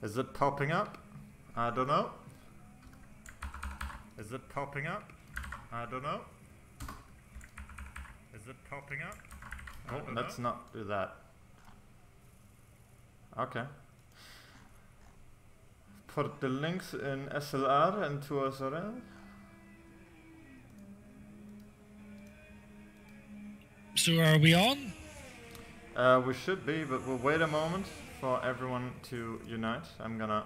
Is it popping up? I don't know. Is it popping up? I don't know. Is it popping up? Oh, let's not do that. Okay. Put the links in SLR and to SRL. So are we on? We should be, but we'll wait a moment for everyone to unite. I'm gonna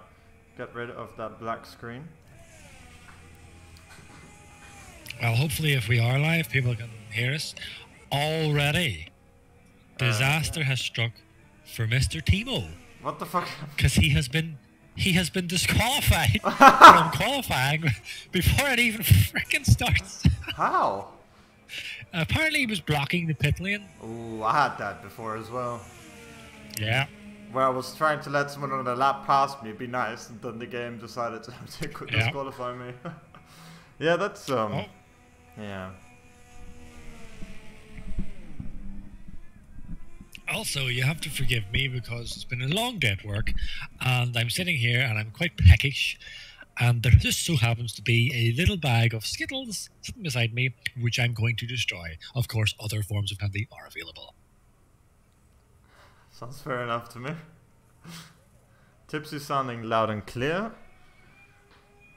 get rid of that black screen. Well, hopefully if we are live, people can hear us. Already, disaster has struck for Mr. Thimo. What the fuck? Because he has been disqualified from qualifying before it even freaking starts. How? Apparently he was blocking the pit lane. Oh, I had that before as well. Yeah. Where I was trying to let someone on the lap past me be nice, and then the game decided to disqualify me. Yeah, that's yeah. Also, you have to forgive me because it's been a long day at work, and I'm sitting here and I'm quite peckish, and there just so happens to be a little bag of Skittles sitting beside me, which I'm going to destroy. Of course, other forms of candy are available. Sounds fair enough to me. Tipsy sounding loud and clear.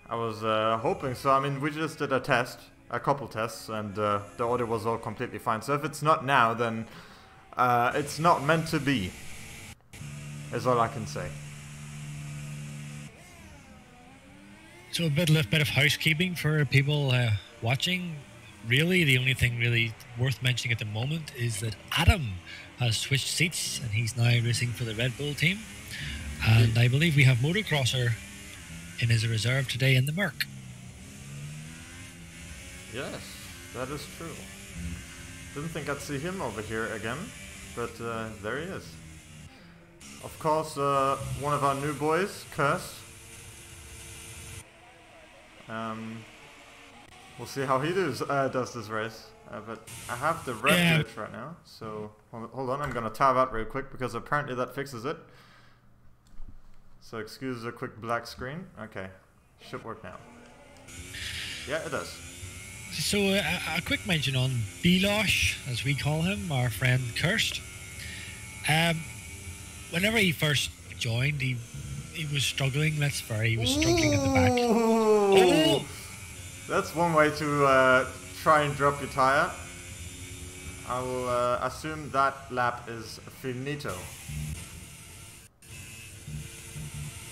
I was hoping so. I mean, we just did a couple tests, and the audio was all completely fine. So if it's not now, then it's not meant to be, is all I can say. So a bit of housekeeping for people watching. Really, the only thing really worth mentioning at the moment is that Adam has switched seats and he's now racing for the Red Bull team. And I believe we have Motocrosser in his reserve today in the Merc. Yes, that is true. Didn't think I'd see him over here again, but there he is. Of course, one of our new boys, Curse. We'll see how he does this race. But I have the red glitch right now, so hold on, I'm gonna tab out real quick because apparently that fixes it. So excuse the quick black screen. Okay, should work now. Yeah, it does. So a quick mention on Bilosh, as we call him, our friend Cursed. Whenever he first joined, he was struggling. He was struggling at the back. Oh! That's one way to try and drop your tire. I will assume that lap is finito.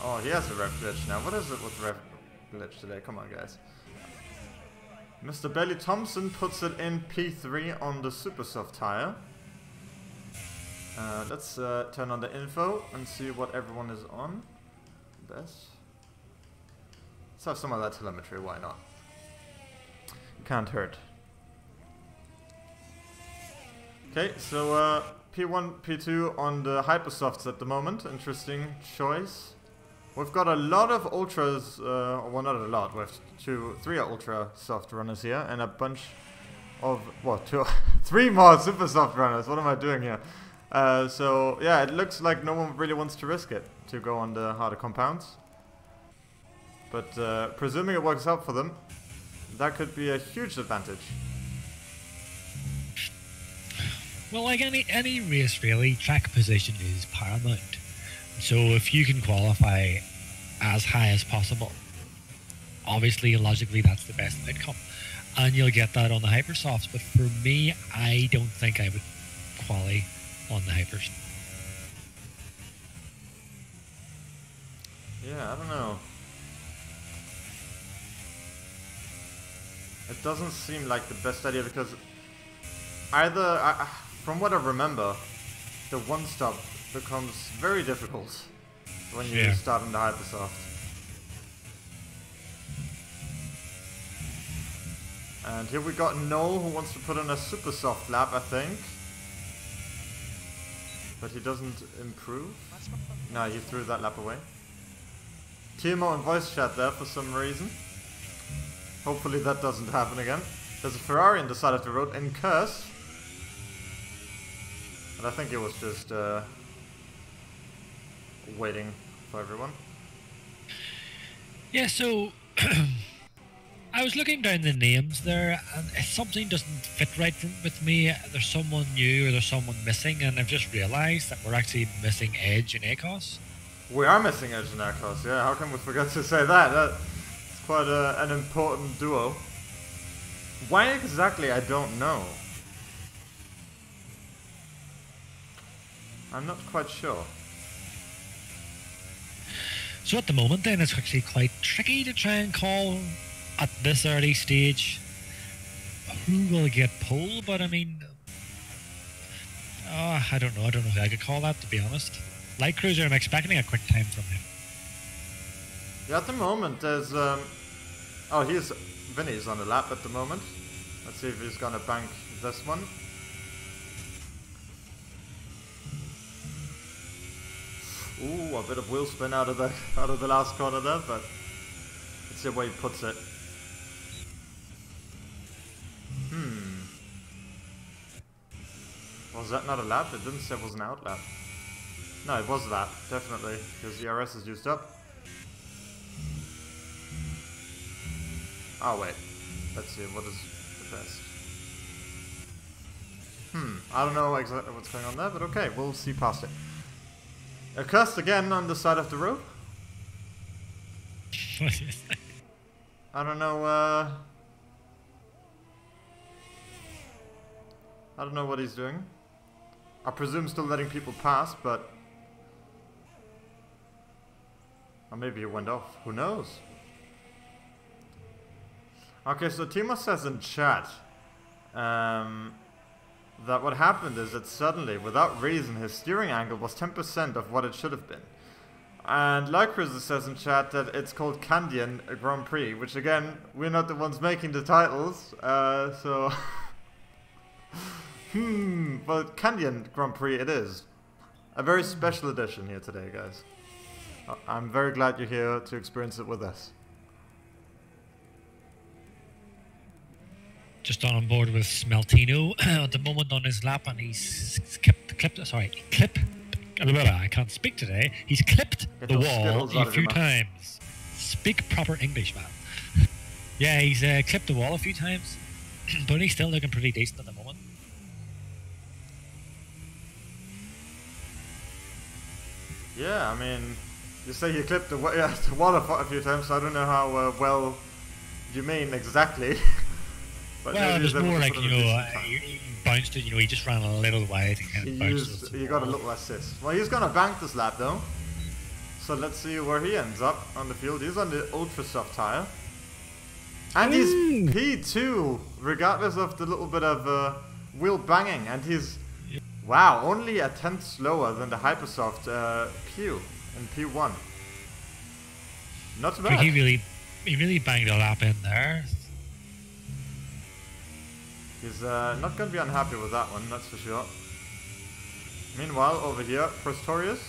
Oh, he has a rev glitch now. What is it with rev glitch today? Come on, guys. Mr. Belly Thompson puts it in P3 on the super soft tire. Let's turn on the info and see what everyone is on. Best. Let's have some of that telemetry, why not? Can't hurt. Okay, so P1, P2 on the Hypersofts at the moment. Interesting choice. We've got a lot of ultras, well not a lot, we have 3 ultra soft runners here and a bunch of, what, 3 more super soft runners. What am I doing here? So yeah, it looks like no one really wants to risk it to go on the harder compounds. But presuming it works out for them, that could be a huge advantage. Well, like any race really, track position is paramount. So if you can qualify as high as possible, obviously logically that's the best outcome. And you'll get that on the Hypersofts. But for me, I don't think I would quali on the Hypers. Yeah, I don't know. It doesn't seem like the best idea because either, from what I remember, the one stop becomes very difficult when you start in the Hypersoft. And here we got Noel who wants to put in a super soft lap, I think. But he doesn't improve. No, he threw that lap away. Thimo in voice chat there for some reason. Hopefully that doesn't happen again. There's a Ferrari on the side of the road in Curse. And I think it was just waiting for everyone. Yeah, so I was looking down the names there, and if something doesn't fit right with me, there's someone new or there's someone missing, and I've just realised that we're actually missing Edge and Akos. We are missing Edge and Akos, yeah, how can we forget to say that? That's quite an important duo. Why exactly, I don't know. I'm not quite sure. So at the moment then, it's actually quite tricky to try and call at this early stage who will get pole, but I mean, I don't know who I could call that, to be honest. Light Cruiser, I'm expecting a quick time from him. Yeah, at the moment there's Vinny's on the lap at the moment. Let's see if he's gonna bank this one. Ooh, a bit of wheel spin out of the last corner there, but let's see where he puts it. Was that not a lap? It didn't say it was an out lap. No, it was that, definitely, because the RS is used up. Oh wait, let's see, what is the best? I don't know exactly what's going on there, but okay, we'll see past it. Accursed again on the side of the road. I don't know, I don't know what he's doing. I presume still letting people pass, but... Or maybe he went off. Who knows? Okay, so Thimo says in chat that what happened is that suddenly, without reason, his steering angle was 10% of what it should have been. And Lycruiser says in chat that it's called Candian Grand Prix, which again, we're not the ones making the titles, so... but Candian Grand Prix it is. A very special edition here today, guys. I'm very glad you're here to experience it with us. Just on board with Smeltino at the moment on his lap, and he's I can't speak today. He's clipped the wall a few times. Speak proper English, man. Yeah, he's clipped the wall a few times, but he's still looking pretty decent at the moment. Yeah, I mean, you say you clipped the wall a few times, so I don't know how well you mean exactly. But well, it was more like, he bounced it, he just ran a little wide and kind of bounced it. He got a little assist. Well, he's going to bank this lap though. So let's see where he ends up on the field. He's on the ultra soft tire. And he's P2, regardless of the little bit of wheel banging. And he's, wow, only a tenth slower than the Hypersoft Q in P1. Not too bad. He really banged a lap in there. He's not going to be unhappy with that one, that's for sure. Meanwhile, over here, Prestorius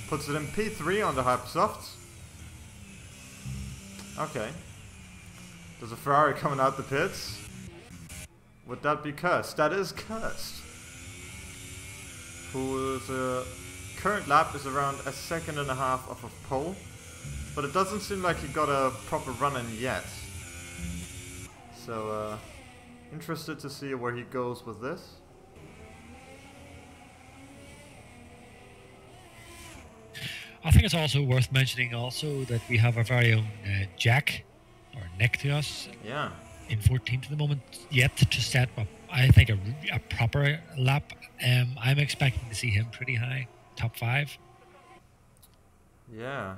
puts it in P3 on the Hypersofts. Okay. There's a Ferrari coming out the pits. Would that be Cursed? That is Cursed. Whose current lap is around a second and a half off of pole. But it doesn't seem like he got a proper run in yet. So, interested to see where he goes with this. I think it's also worth mentioning also that we have our very own Jack, or Nick to us, in 14th at the moment, yet to set up, I think, a proper lap. I'm expecting to see him pretty high, top 5. Yeah.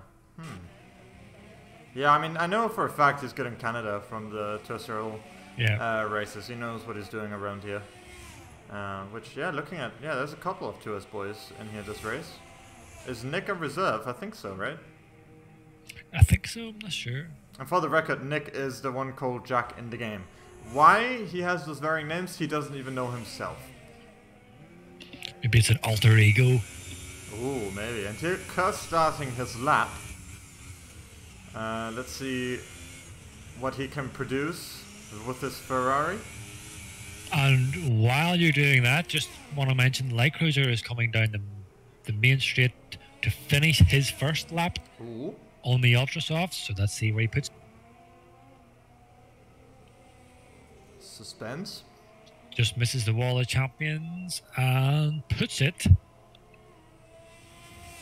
Yeah, I mean, I know for a fact he's good in Canada from the Tercero races. He knows what he's doing around here. Which, looking at, there's a couple of 2S boys in here this race. Is Nick a reserve? I think so, right? I think so, I'm not sure. And for the record, Nick is the one called Jack in the game. Why he has those varying names, he doesn't even know himself. Maybe it's an alter ego. Ooh, maybe. And here, Kurt starting his lap. Let's see what he can produce with this Ferrari. And while you're doing that, just want to mention Light Cruiser is coming down the main straight to finish his first lap. Ooh. on the ultra soft, so let's see where he puts. Suspense. Just misses the wall of champions and puts it.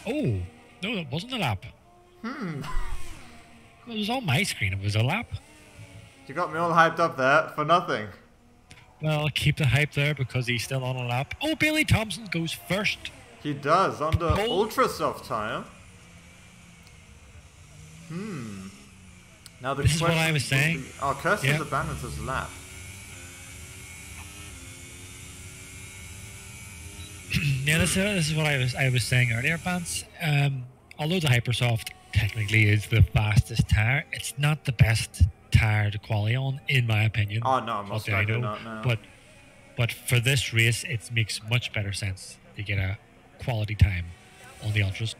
Oh, no, that wasn't a lap. It was on my screen, it was a lap. You got me all hyped up there for nothing. Well, keep the hype there because he's still on a lap. Oh, Bailey Thompson goes first. He does, on the ultra soft tire. Now this is what I was saying. Oh, Kirsten's abandoned his lap. Yeah, this is what I was saying earlier, Vance. Although the Hypersoft technically is the fastest tire, it's not the best tire to quali on, in my opinion. Oh no, most likely not. No. But for this race, it makes much better sense to get a quality time on the ultras.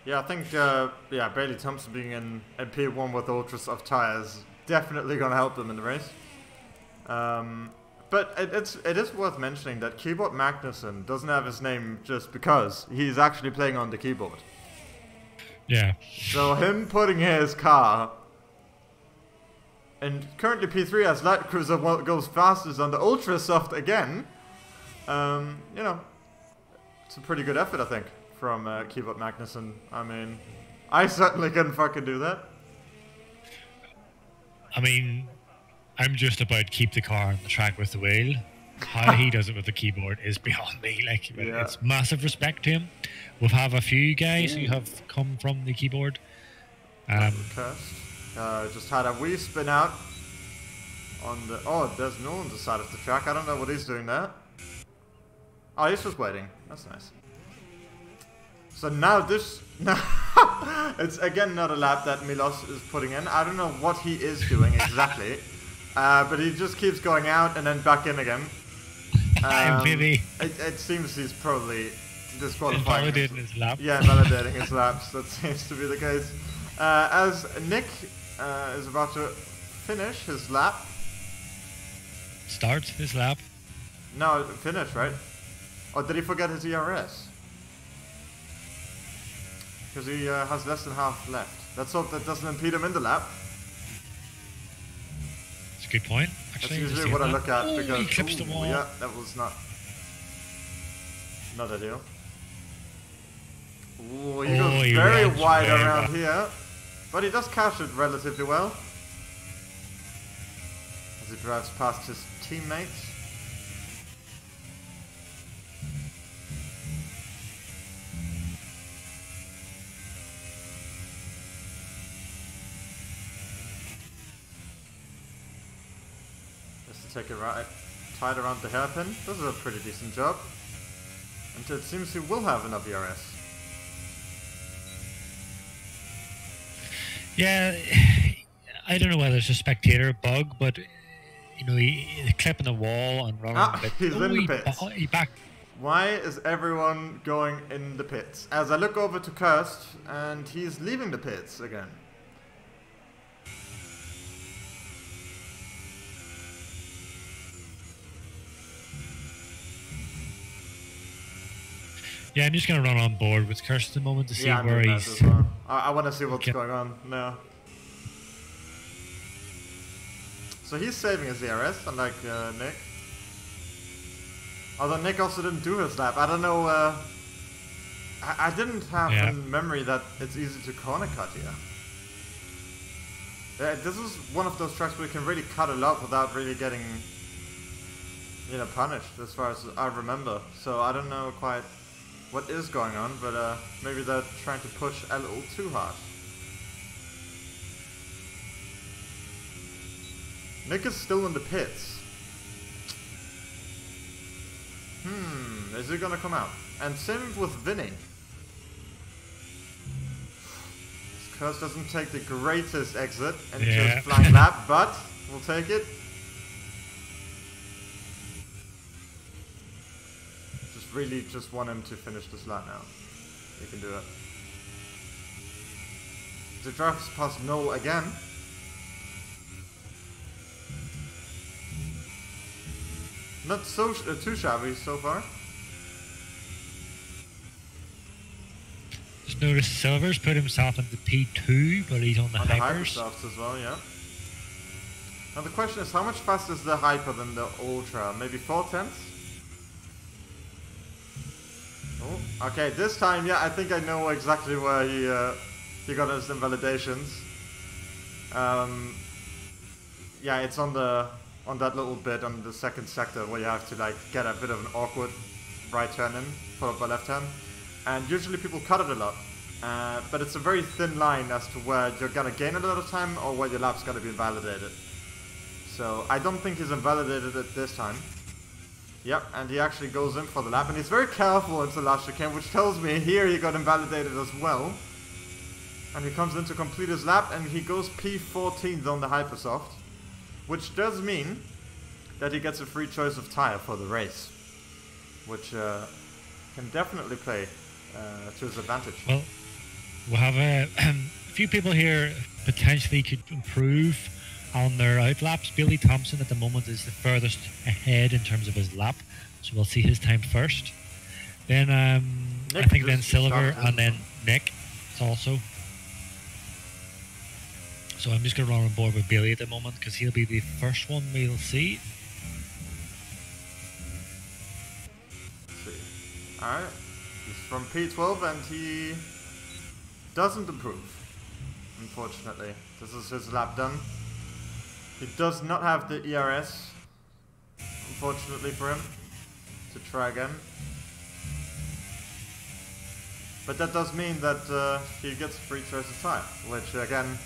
Yeah, I think Bailey Thompson being in P1 with ultra soft tires definitely gonna help them in the race. But it is worth mentioning that Keyboard Magnussen doesn't have his name just because he's actually playing on the keyboard. Yeah. So him putting his car, and currently P3 as Light Cruiser goes fastest on the Ultra Soft again. You know, it's a pretty good effort, I think, from Keyboard Magnussen. I mean, I certainly couldn't fucking do that. I mean, I'm just about to keep the car on the track with the wheel. How he does it with the keyboard is beyond me. Like, it's massive respect to him. We've have a few guys who have come from the keyboard. Just had a wee spin out on the. Oh, there's no one on the side of the track. I don't know what he's doing there. Oh, he's just waiting. That's nice. So now this. It's again not a lap that Milos is putting in. I don't know what he is doing exactly. But he just keeps going out and then back in again. It seems he's probably disqualifying. Invalidating his lap. Yeah, invalidating his laps. That seems to be the case. As Nick is about to finish his lap. Start his lap? No, finish, right? Or did he forget his ERS? Because he has less than half left. Let's hope that doesn't impede him in the lap. Good point. Actually, that's usually what I look at because he clips the wall. Yeah, that was not ideal. Ooh, he goes very wide around here, but he does catch it relatively well as he drives past his teammates. Take it right, tied around the hairpin. This is a pretty decent job. And it seems he will have enough ERS. Yeah, I don't know whether it's a spectator bug, but you know, he clipping the wall and running. He's in the pits. He back. Why is everyone going in the pits? As I look over to Kirst, and he's leaving the pits again. Yeah, I'm just going to run on board with Kirst at the moment to see where he's... Well. I want to see what's going on now. So he's saving his ERS, unlike Nick. Although Nick also didn't do his lap. I don't know... I didn't have in memory that it's easy to corner cut here. This is one of those tracks where you can really cut a lot without really getting, you know, punished, as far as I remember. So I don't know quite what is going on, but maybe they're trying to push a little too hard. Nick is still in the pits. Is he gonna come out? And same with Vinny. Kurz doesn't take the greatest exit and just flying lap, but we'll take it. Really just want him to finish this lap now. He can do it. The drives past Noel again. Not so too shabby so far. Just just noticed Silver's put himself into P2, but he's on the hypers. Hypersofts as well, yeah. Now the question is, how much faster is the Hyper than the Ultra? Maybe 4/10? Oh, okay, this time, yeah, I think I know exactly where he got his invalidations. Yeah, it's on that little bit on the second sector where you have to like get a bit of an awkward right turn in, followed by left turn. And usually people cut it a lot. But it's a very thin line as to where you're gonna gain a lot of time or where your lap's gonna be invalidated. So I don't think he's invalidated it this time. Yep, and he actually goes in for the lap, and he's very careful into the last chicane, which tells me here he got invalidated as well. And he comes in to complete his lap, and he goes P14th on the Hypersoft, which does mean that he gets a free choice of tire for the race, which can definitely play to his advantage. Well, we'll have a few people here potentially could improve on their outlaps. Billy Thompson at the moment is the furthest ahead in terms of his lap, so we'll see his time first. Then I think then Silver and then Nick also. So I'm just going to run on board with Billy at the moment because he'll be the first one we'll see. Let's see. Alright, he's from P12 and he doesn't improve, unfortunately. This is his lap done. He does not have the ERS, unfortunately for him, to try again. But that does mean that he gets a free choice of tire, which again,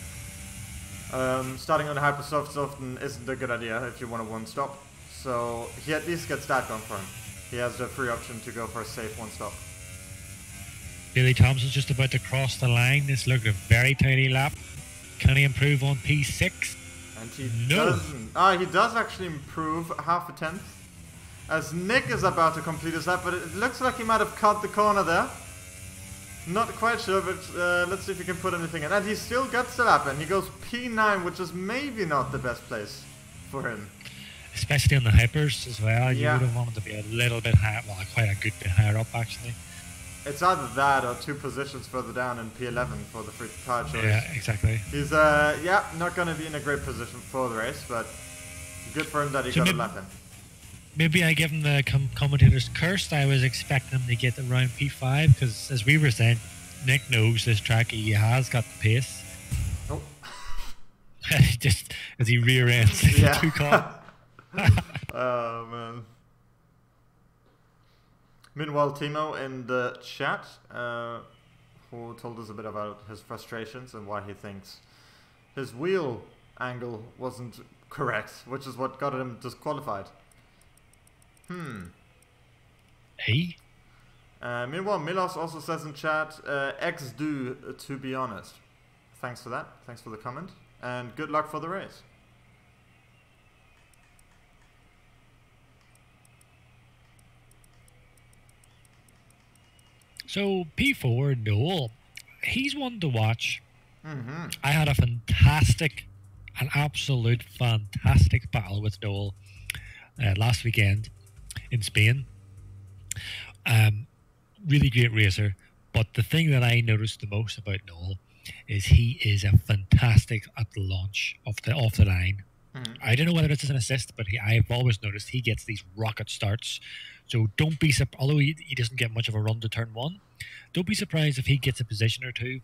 starting on the Hypersofts often isn't a good idea if you want a one-stop. So he at least gets that going for him. He has the free option to go for a safe one-stop. Billy Thompson's just about to cross the line. This looked a very tiny lap. Can he improve on P6? And he doesn't. He does actually improve half a tenth. As Nick is about to complete his lap, but it looks like he might have cut the corner there. Not quite sure, but let's see if he can put anything in. And he still gets the lap, and he goes P9, which is maybe not the best place for him. Especially on the hypers as well. Yeah. You would have wanted to be a little bit higher, well, quite a good bit higher up actually. It's either that or 2 positions further down in P11 for the free tire choice. Yeah, exactly. He's not going to be in a great position for the race, but good for him that he got a lap in. Maybe I give him the commentator's curse. I was expecting him to get around P5 because, as we were saying, Nick knows this track. He has got the pace. Oh. Just as he rear ends the two car. Oh man. Meanwhile, Thimo in the chat, who told us a bit about his frustrations and why he thinks his wheel angle wasn't correct, which is what got him disqualified. Hey? Meanwhile, Milos also says in chat, X-do, to be honest. Thanks for that. Thanks for the comment. And good luck for the race. So, P4, Noel, he's one to watch. Mm-hmm. I had an absolute fantastic battle with Noel last weekend in Spain. Really great racer, but the thing that I noticed the most about Noel is he is a fantastic at the launch off the line. Mm-hmm. I don't know whether it's an assist, but I've always noticed he gets these rocket starts. So don't be surprised, although he doesn't get much of a run to turn one, don't be surprised if he gets a position or two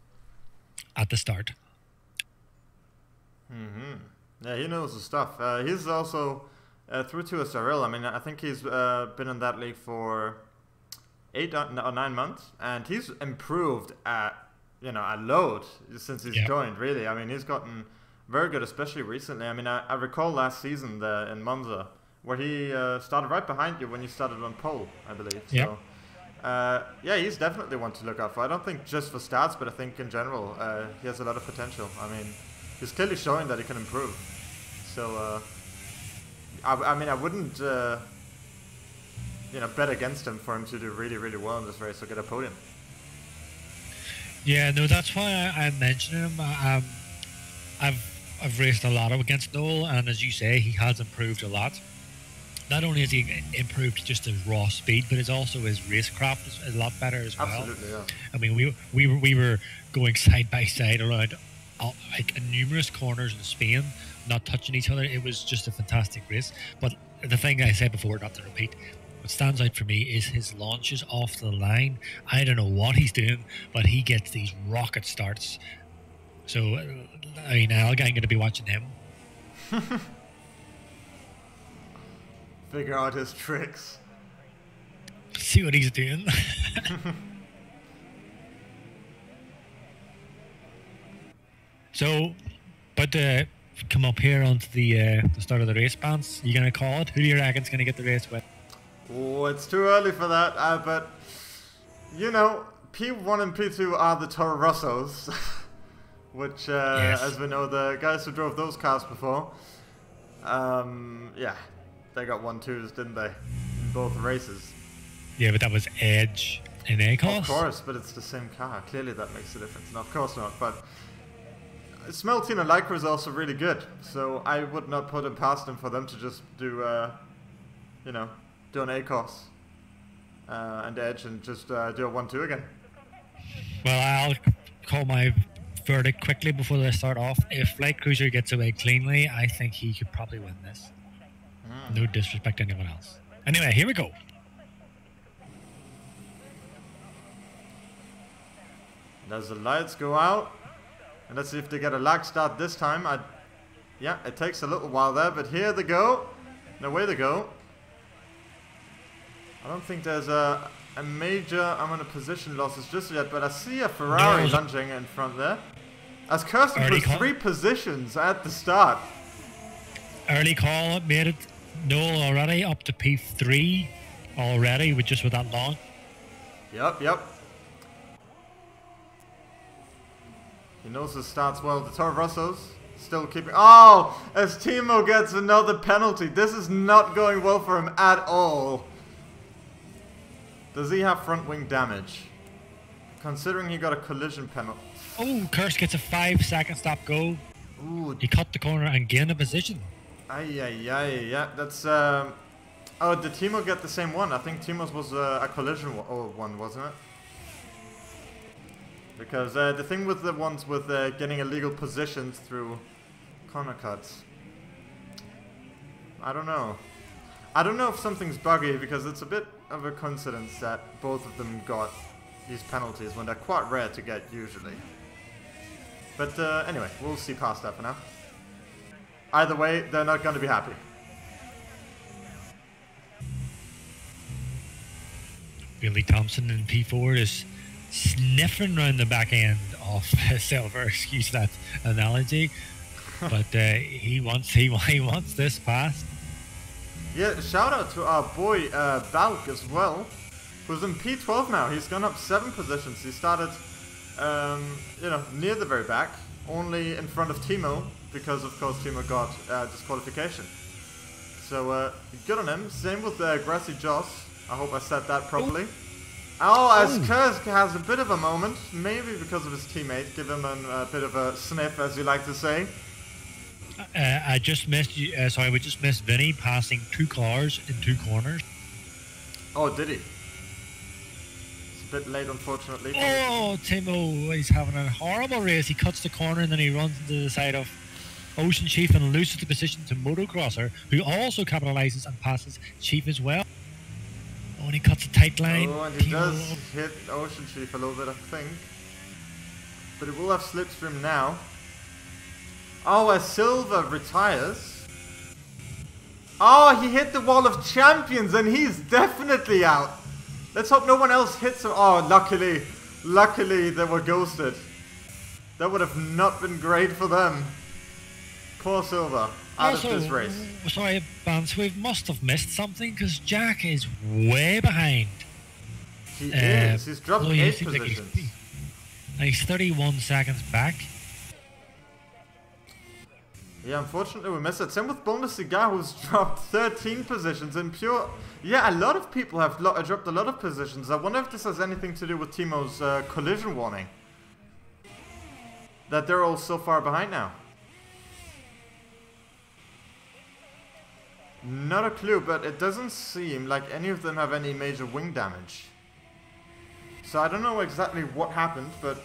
at the start. Mm-hmm. Yeah, he knows the stuff. He's also through to SRL. I mean, I think he's been in that league for 8 or 9 months, and he's improved at a load since he's joined. Really, I mean, he's gotten very good, especially recently. I mean, I recall last season in Monza where he started right behind you when you started on pole, I believe. Yep. So, he's definitely one to look out for. I don't think just for stats, but I think in general he has a lot of potential. I mean, he's clearly showing that he can improve. So, I mean, I wouldn't, bet against him for him to do really, really well in this race or get a podium. Yeah, no, that's why I'm mentioning him. I've raced a lot against Noel, and as you say, he has improved a lot. not only has he improved just his raw speed, but it's also his racecraft is a lot better as well. Absolutely, yeah. I mean, we were going side by side around like numerous corners in Spain, not touching each other. It was just a fantastic race. But the thing I said before, not to repeat, what stands out for me is his launches off the line. I don't know what he's doing, but he gets these rocket starts. So, I mean, I'm going to be watching him. Figure out his tricks. See what he's doing. So, but come up here onto the start of the race, Bance. You gonna call it? Who do you reckon's gonna get the race win? Oh, it's too early for that. But you know, P1 and P2 are the Toro Rossos, which, Yes. as we know, the guys who drove those cars before. Yeah, they got 1-2s, didn't they, in both races? Yeah, but that was Edge in ACOS. Of course, but it's the same car. Clearly, that makes a difference. No, of course not. But Smeltino Lycra is also really good, so I would not put it past them for them to just do, you know, do an ACOS and Edge and just do a 1-2 again. Well, I'll call my verdict quickly before they start off. If Light Cruiser gets away cleanly, I think he could probably win this. No disrespect to anyone else. Anyway, here we go. And as the lights go out, and let's see if they get a lag start this time. Yeah, it takes a little while there, but here they go. And away they go. I don't think there's a major amount of position losses just yet, but I see a Ferrari lunging in front there. As Kirsten puts 3 positions at the start. Early call made it Noel already up to P3 already with that launch. Yep. He knows his starts well. The Toro Rossos still keeping... Oh! As Thimo gets another penalty. This is not going well for him at all. Does he have front wing damage? Considering he got a collision penalty. Oh, Kursk gets a 5-second stop go. Ooh. He cut the corner and gained a position. Yeah. That's... Oh, did Thimo get the same one? I think Timo's was a collision one, wasn't it? Because the thing with the ones with getting illegal positions through corner cuts, I don't know. I don't know if something's buggy, because it's a bit of a coincidence that both of them got these penalties when they're quite rare to get usually. But anyway, we'll see past that for now. Either way, they're not going to be happy. Billy Thompson in P4 is sniffing around the back end of Silver, excuse that analogy, but he wants this passed. Yeah, shout out to our boy Balk as well, who's in P12 now. He's gone up 7 positions. He started, you know, near the very back, only in front of Thimo, because of course Thimo got disqualification. So good on him. Same with Grassy Joss. I hope I said that properly. As Kursk has a bit of a moment, maybe because of his teammate, give him a bit of a sniff, as you like to say. I just missed you. We just missed Vinny passing 2 cars in 2 corners. Oh, did he? It's a bit late, unfortunately. Oh, Thimo, he's having a horrible race. He cuts the corner and then he runs into the side of OceanChief and loses the position to Motocrosser, who also capitalizes and passes Chief as well. Oh, and he cuts a tight line. Oh, and he does hit OceanChief a little bit, I think. But it will have slipstream now. Oh, as Silver retires. Oh, he hit the wall of champions and he's definitely out. Let's hope no one else hits him. Oh, luckily they were ghosted. That would have not been great for them. Poor Silver. Out of this race. Sorry, Bance, we must have missed something because Jack is way behind. He is. He's dropped 8 positions. He's 31 seconds back. Yeah, unfortunately we missed it. Same with Bonus Cigar, who's dropped 13 positions in pure... Yeah, a lot of people have dropped a lot of positions. I wonder if this has anything to do with Thimo's collision warning. That they're all so far behind now. Not a clue, but it doesn't seem like any of them have any major wing damage. So I don't know exactly what happened, but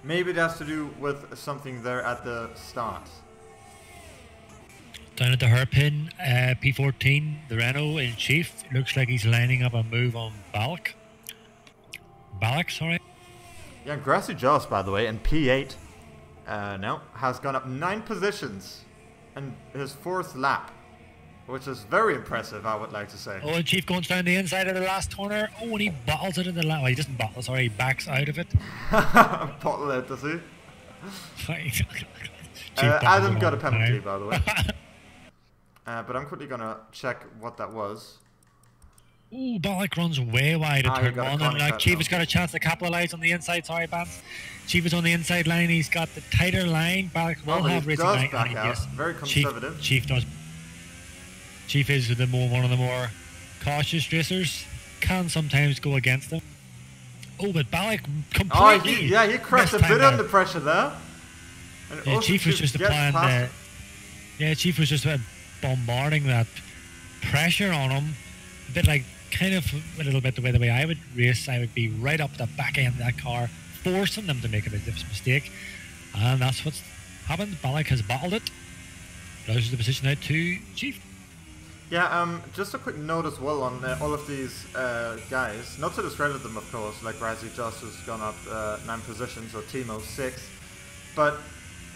maybe it has to do with something there at the start. Down at the hairpin, P14, the Renault in chief, looks like he's lining up a move on Balak. Balak, sorry. Yeah, Grassy Jaws, by the way, in P8 now has gone up 9 positions in his 4th lap, which is very impressive, I would like to say. Oh, and Chief going down the inside of the last corner. Oh, and he bottles it in the lap. Well, he doesn't bottle, sorry, he backs out of it. Bottle it, does he? Adam got a penalty, by the way. But I'm quickly going to check what that was. Ooh, Balak runs way wide at turn 1, and like Chief has got a chance to capitalise on the inside. Sorry, Bans. Chief is on the inside line. He's got the tighter line. Balak will have racing line. Back out. Very conservative. Chief does. Chief is one of the more cautious racers. Can sometimes go against him. Oh, but Balak completely. Oh, he crashed a bit under pressure there. And yeah, Chief was just applying the. Yeah, Chief was just bombarding that pressure on him. A bit like. Kind of a little bit the way I would race. I would be right up the back end of that car, forcing them to make a bit of a mistake, and that's what's happened. Balak has bottled it. Rouses the position out to Chief. Yeah, just a quick note as well on all of these guys. Not to discredit them, of course, like Razi Joss has gone up 9 positions, or Thimo 6, but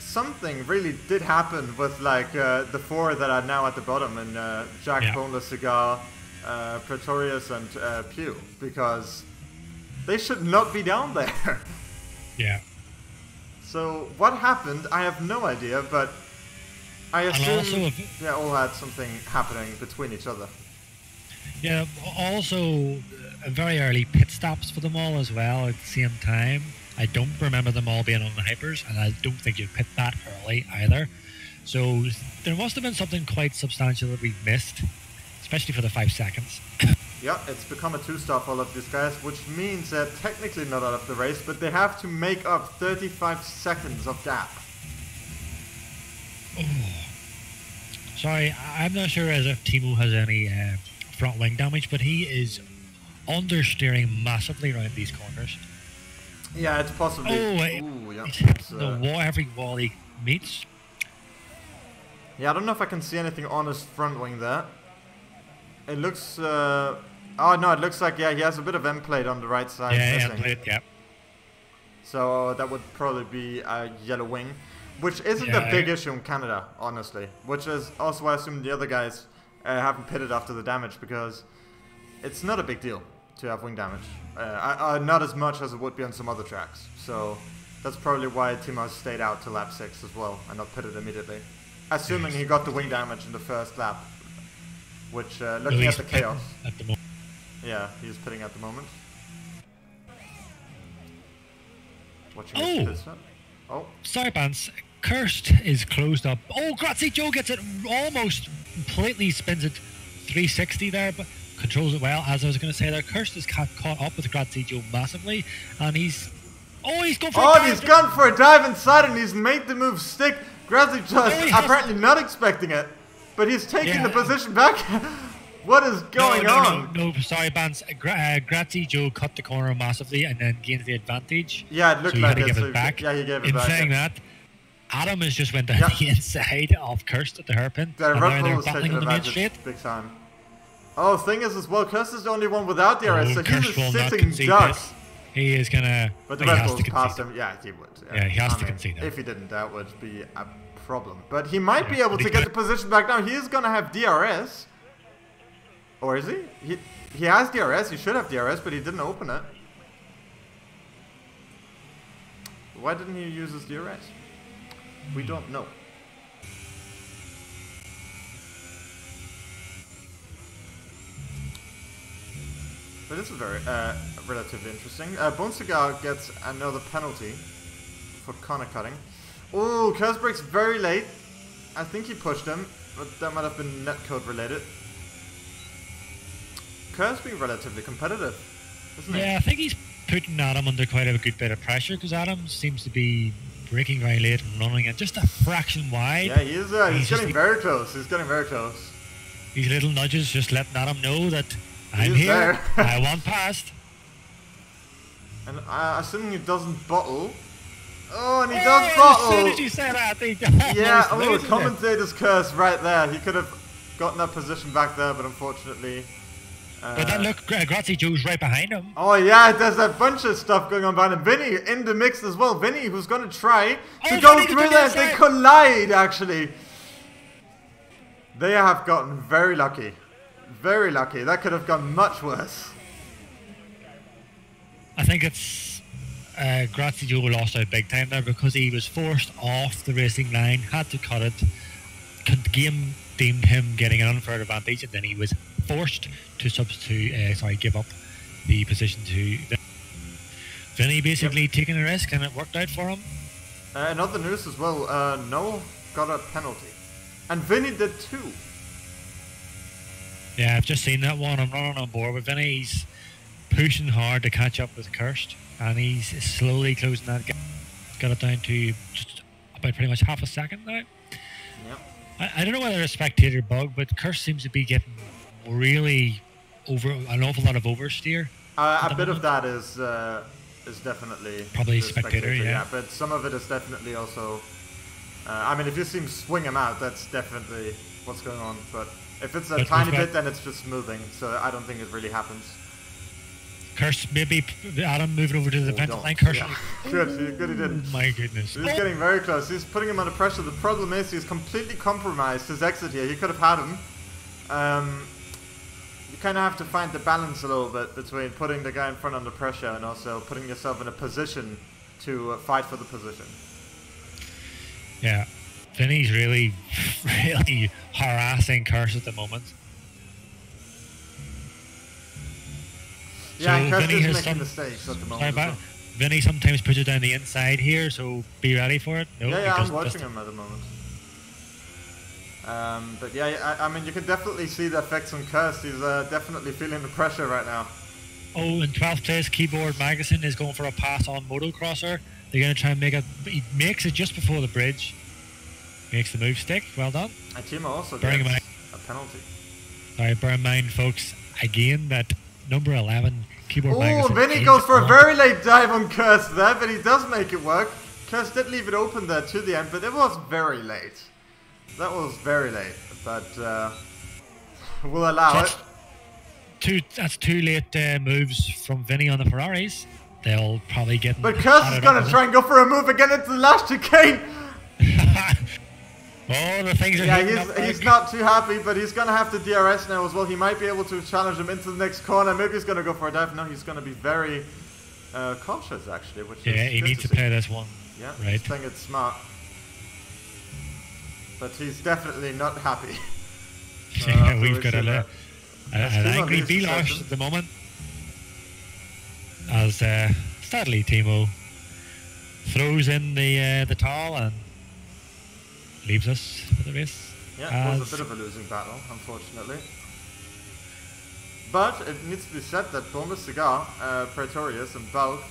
something really did happen with like the 4 that are now at the bottom, and Jack, Boneless Cigar, Pretorius and Pew, because they should not be down there. Yeah. So what happened, I have no idea, but I assume they all had something happening between each other. Yeah, also very early pit stops for them all as well at the same time. I don't remember them all being on the hypers, and I don't think you pit that early either. So there must have been something quite substantial that we missed. Especially for the 5 seconds. Yeah, it's become a 2-star for all of these guys, which means they're technically not out of the race, but they have to make up 35 seconds of gap. Oh. Sorry, I'm not sure as if Thimo has any front wing damage, but he is understeering massively around these corners. Yeah, it's possibly. He's hitting the wall, every wall he meets. Yeah, I don't know if I can see anything on his front wing there. It looks, it looks like, he has a bit of end plate on the right side. Yeah, end plate, yeah. So that would probably be a yellow wing, which isn't a big issue in Canada, honestly. Which is also why I assume the other guys haven't pitted after the damage, because it's not a big deal to have wing damage. Not as much as it would be on some other tracks. So that's probably why Thimo stayed out to lap 6 as well, and not pitted immediately. Assuming he got the wing damage in the first lap. Which, looking at the chaos. At the moment. Yeah, he's pitting at the moment. Watching his pit stop. Oh. Sorry, Bans. Cursed is closed up. Oh, Grazie Joe gets it almost completely, spins it 360 there, but controls it well. As I was going to say there, Cursed is caught up with Grazie Joe massively, and he's... Oh, he's gone for a dive. He's gone for a dive inside, and he's made the move stick. Grazie Joe is apparently not expecting it. But he's taking the position back. What is going on? No, sorry, Bans. Grazie Joe cut the corner massively and then gained the advantage. Yeah, it looked like he gave it back. Yeah, he gave it back. In saying that, Adam has just went down the inside of Cursed at the hairpin. The Red Bull is taking advantage big time. Oh, thing is as well, Cursed is the only one without DRS, so he's just sitting ducks. He is gonna... But the Red Bull's passed him. Yeah, he would. Yeah, he has to concede that. If he didn't, that would be a problem. But he might be able to get the position back now. He is going to have DRS. Or is he? He has DRS. He should have DRS, but he didn't open it. Why didn't he use his DRS? We don't know. But this is very relatively interesting. Bone Cigar gets another penalty for corner cutting. Oh, Curse breaks very late. I think he pushed him, but that might have been netcode related. Curse being relatively competitive, isn't he? Yeah, I think he's putting Adam under quite a good bit of pressure, because Adam seems to be braking very late and running at just a fraction wide. Yeah, he's getting very close. He's getting very close. These little nudges just letting Adam know that I'm He's here. there. I want past. And assuming he doesn't bottle. Oh, and he does bottle! As soon as you say that, they yeah, oh, commentator's curse right there. He could have gotten that position back there, but unfortunately... but then look, Grazie Joe's right behind him. Oh yeah, there's a bunch of stuff going on behind him. Vinny in the mix as well. Vinny, who's going to try to go through there. They collide, actually. They have gotten very lucky. Very lucky. That could have gone much worse. I think it's Grazie Joe lost out big time there because he was forced off the racing line, had to cut it. Game deemed him getting an unfair advantage, and then he was forced to give up the position to Vinny, basically taking a risk, and it worked out for him. In other news as well, Noel got a penalty. And Vinny did too. Yeah, I've just seen that one. I'm running on board with Vinny. He's pushing hard to catch up with Kirst, and he's slowly closing that gap. Got it down to just about pretty much half a second now. Yep. I don't know whether it's a spectator bug, but Kirst seems to be getting really over an awful lot of oversteer. A bit of that is definitely probably spectator, yeah. But some of it is definitely also. I mean, if you see him swing him out, that's definitely what's going on. But if it's a tiny bit, then it's just smoothing. So I don't think it really happens. Kirst, maybe Adam moving over to the defensive line. Kirst, yeah. Good he didn't. Oh my goodness. He's getting very close. He's putting him under pressure. The problem is he's completely compromised his exit here. He could have had him. You kind of have to find the balance a little bit between putting the guy in front under pressure and also putting yourself in a position to fight for the position. Yeah, Vinny's really harassing Kirst at the moment. Yeah, so and Kirst Vinny is has making mistakes at the moment. Vinny sometimes puts it down the inside here, so be ready for it. No, yeah, I'm watching him at the moment. But yeah, I mean, you can definitely see the effects on Kirst. He's definitely feeling the pressure right now. Oh, in 12th place, Keyboard Magazine is going for a pass on Motocrosser. They're going to try and make it. He makes it just before the bridge. Makes the move stick. Well done. And Thimo also gets a penalty. Sorry, bear in mind, folks, again, that number 11, Keyboard Magazine. Oh, Vinny goes for a very late dive on Kirst there, but he does make it work. Kirst did leave it open there to the end, but it was very late. That was very late, but we'll allow it. That's two late moves from Vinny on the Ferraris. They'll probably get... But Kirst is going to try and go for a move again into the last chicane. Oh, the things are he's not too happy, but he's going to have to DRS now as well. He might be able to challenge him into the next corner. Maybe he's going to go for a dive. No, he's going to be very cautious, actually. Which is he needs to play this one. Yeah, right. He's playing it smart. But he's definitely not happy. We've got an angry Belosh at the moment. As sadly Thimo throws in the towel and leaves us for the race. Yeah, it was a bit of a losing battle, unfortunately. But it needs to be said that Bomba Cigar, Praetorius and Valve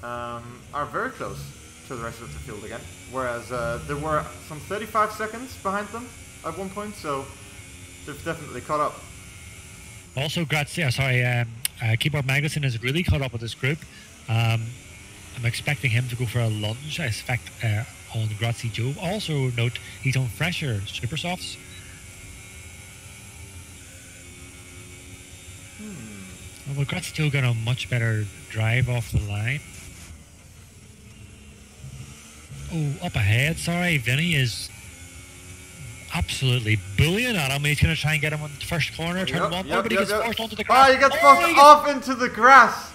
are very close to the rest of the field again. Whereas there were some 35 seconds behind them at one point, so they've definitely caught up. Also, Keyboard Magazine has really caught up with this group. I'm expecting him to go for a lunge, I expect, on Grazie Joe. Also note, he's on fresher Super Softs. Well, Grazie Joe got a much better drive off the line. Oh, up ahead, sorry, Vinny is absolutely bullying at him. He's going to try and get him on the first corner, turn one, but he gets forced onto the grass. Oh, he gets forced off into the grass.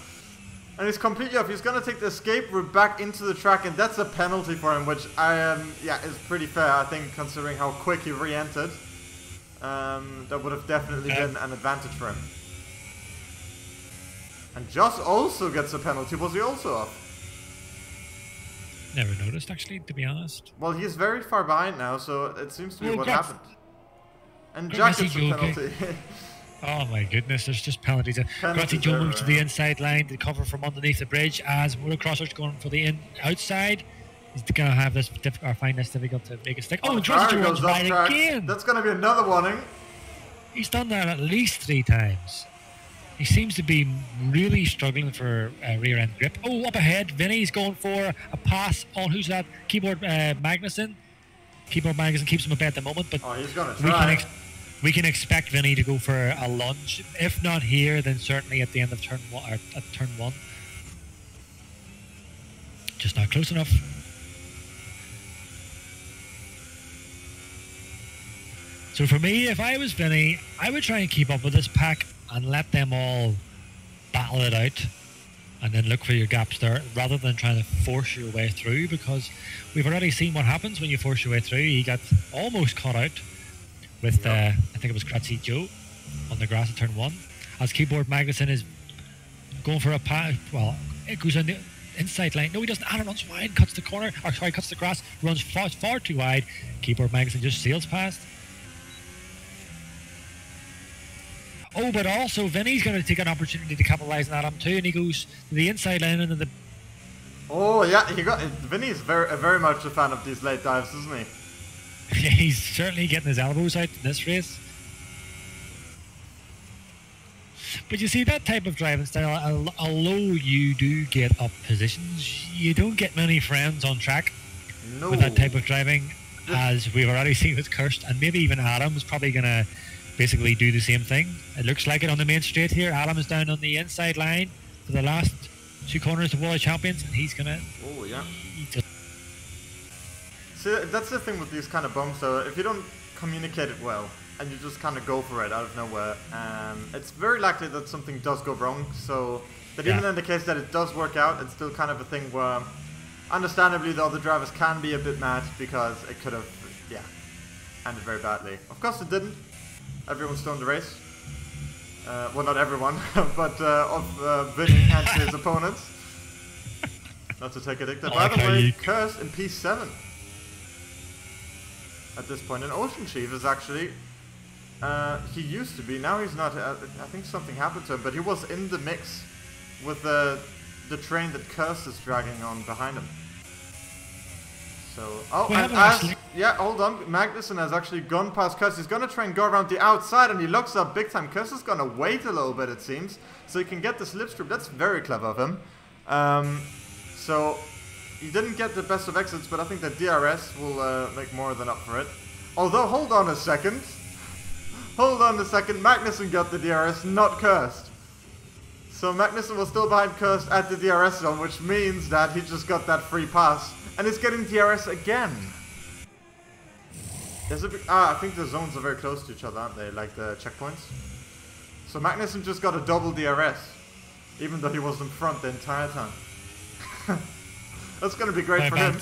And he's completely off. He's going to take the escape route back into the track, and that's a penalty for him, which is pretty fair, I think, considering how quick he re-entered. That would have definitely been an advantage for him. And Joss also gets a penalty. Was he also off? Never noticed, actually, to be honest. Well, he's very far behind now, so it seems to be what happened. And Jack gets a penalty. Oh my goodness, there's just penalties. Grazie Joe moves to the inside line to cover from underneath the bridge as Motocrosser's going for the outside. He's going to have this find this difficult to make a stick. Oh, Grazie Joe runs right again. That's going to be another warning. He's done that at least 3 times. He seems to be really struggling for rear end grip. Oh, up ahead, Vinny's going for a pass on, who's that? Keyboard Magnussen. Keyboard Magnussen keeps him a bit at the moment, but he's gonna try. We can expect Vinny to go for a lunge. If not here, then certainly at the end of turn 1, or at turn 1. Just not close enough. So for me, if I was Vinny, I would try and keep up with this pack and let them all battle it out, and then look for your gaps there, rather than trying to force your way through, because we've already seen what happens when you force your way through. He got almost caught out with, I think it was Kratzy Joe on the grass at turn 1. As Keyboard Magnussen is going for a pass, well, it goes on the inside line. No, he doesn't. Adam runs wide, cuts the corner, or sorry, cuts the grass, runs far too wide. Keyboard Magnussen just sails past. Oh, but also Vinny's going to take an opportunity to capitalise on Adam too, and he goes to the inside line and then the... Oh, yeah, Vinny's very much a fan of these late dives, isn't he? He's certainly getting his elbows out in this race. But you see, that type of driving style, although you do get up positions, you don't get many friends on track with that type of driving, as we've already seen with Kirst, and maybe even Adam's probably going to basically do the same thing. It looks like it on the main straight here. Adam is down on the inside line for the last 2 corners of World Champions, and he's going to... Oh, yeah. See, that's the thing with these kind of bumps, though. If you don't communicate it well, and you just kind of go for it out of nowhere, it's very likely that something does go wrong. So, but even in the case that it does work out, it's still kind of a thing where, understandably, the other drivers can be a bit mad, because it could have, ended very badly. Of course it didn't. Everyone still in the race. Well, not everyone, but of Vinny and his opponents. Not to take a dictator. By the way, Curse in P7 at this point. And OceanChief is actually, he used to be, now he's not. I think something happened to him, but he was in the mix with the train that Curse is dragging on behind him. So, hold on. Magnussen has actually gone past Curse. He's going to try and go around the outside, and he looks up big time. Curse is going to wait a little bit, it seems, so he can get the slipstream. That's very clever of him. So, he didn't get the best of exits, but I think the DRS will make more than up for it. Although, hold on a second. Magnussen got the DRS, not Cursed. So Magnussen was still behind Cursed at the DRS zone, which means that he just got that free pass. And he's getting DRS again. I think the zones are very close to each other, aren't they? Like the checkpoints. So Magnussen just got a double DRS, even though he was in front the entire time. That's going to be great for him.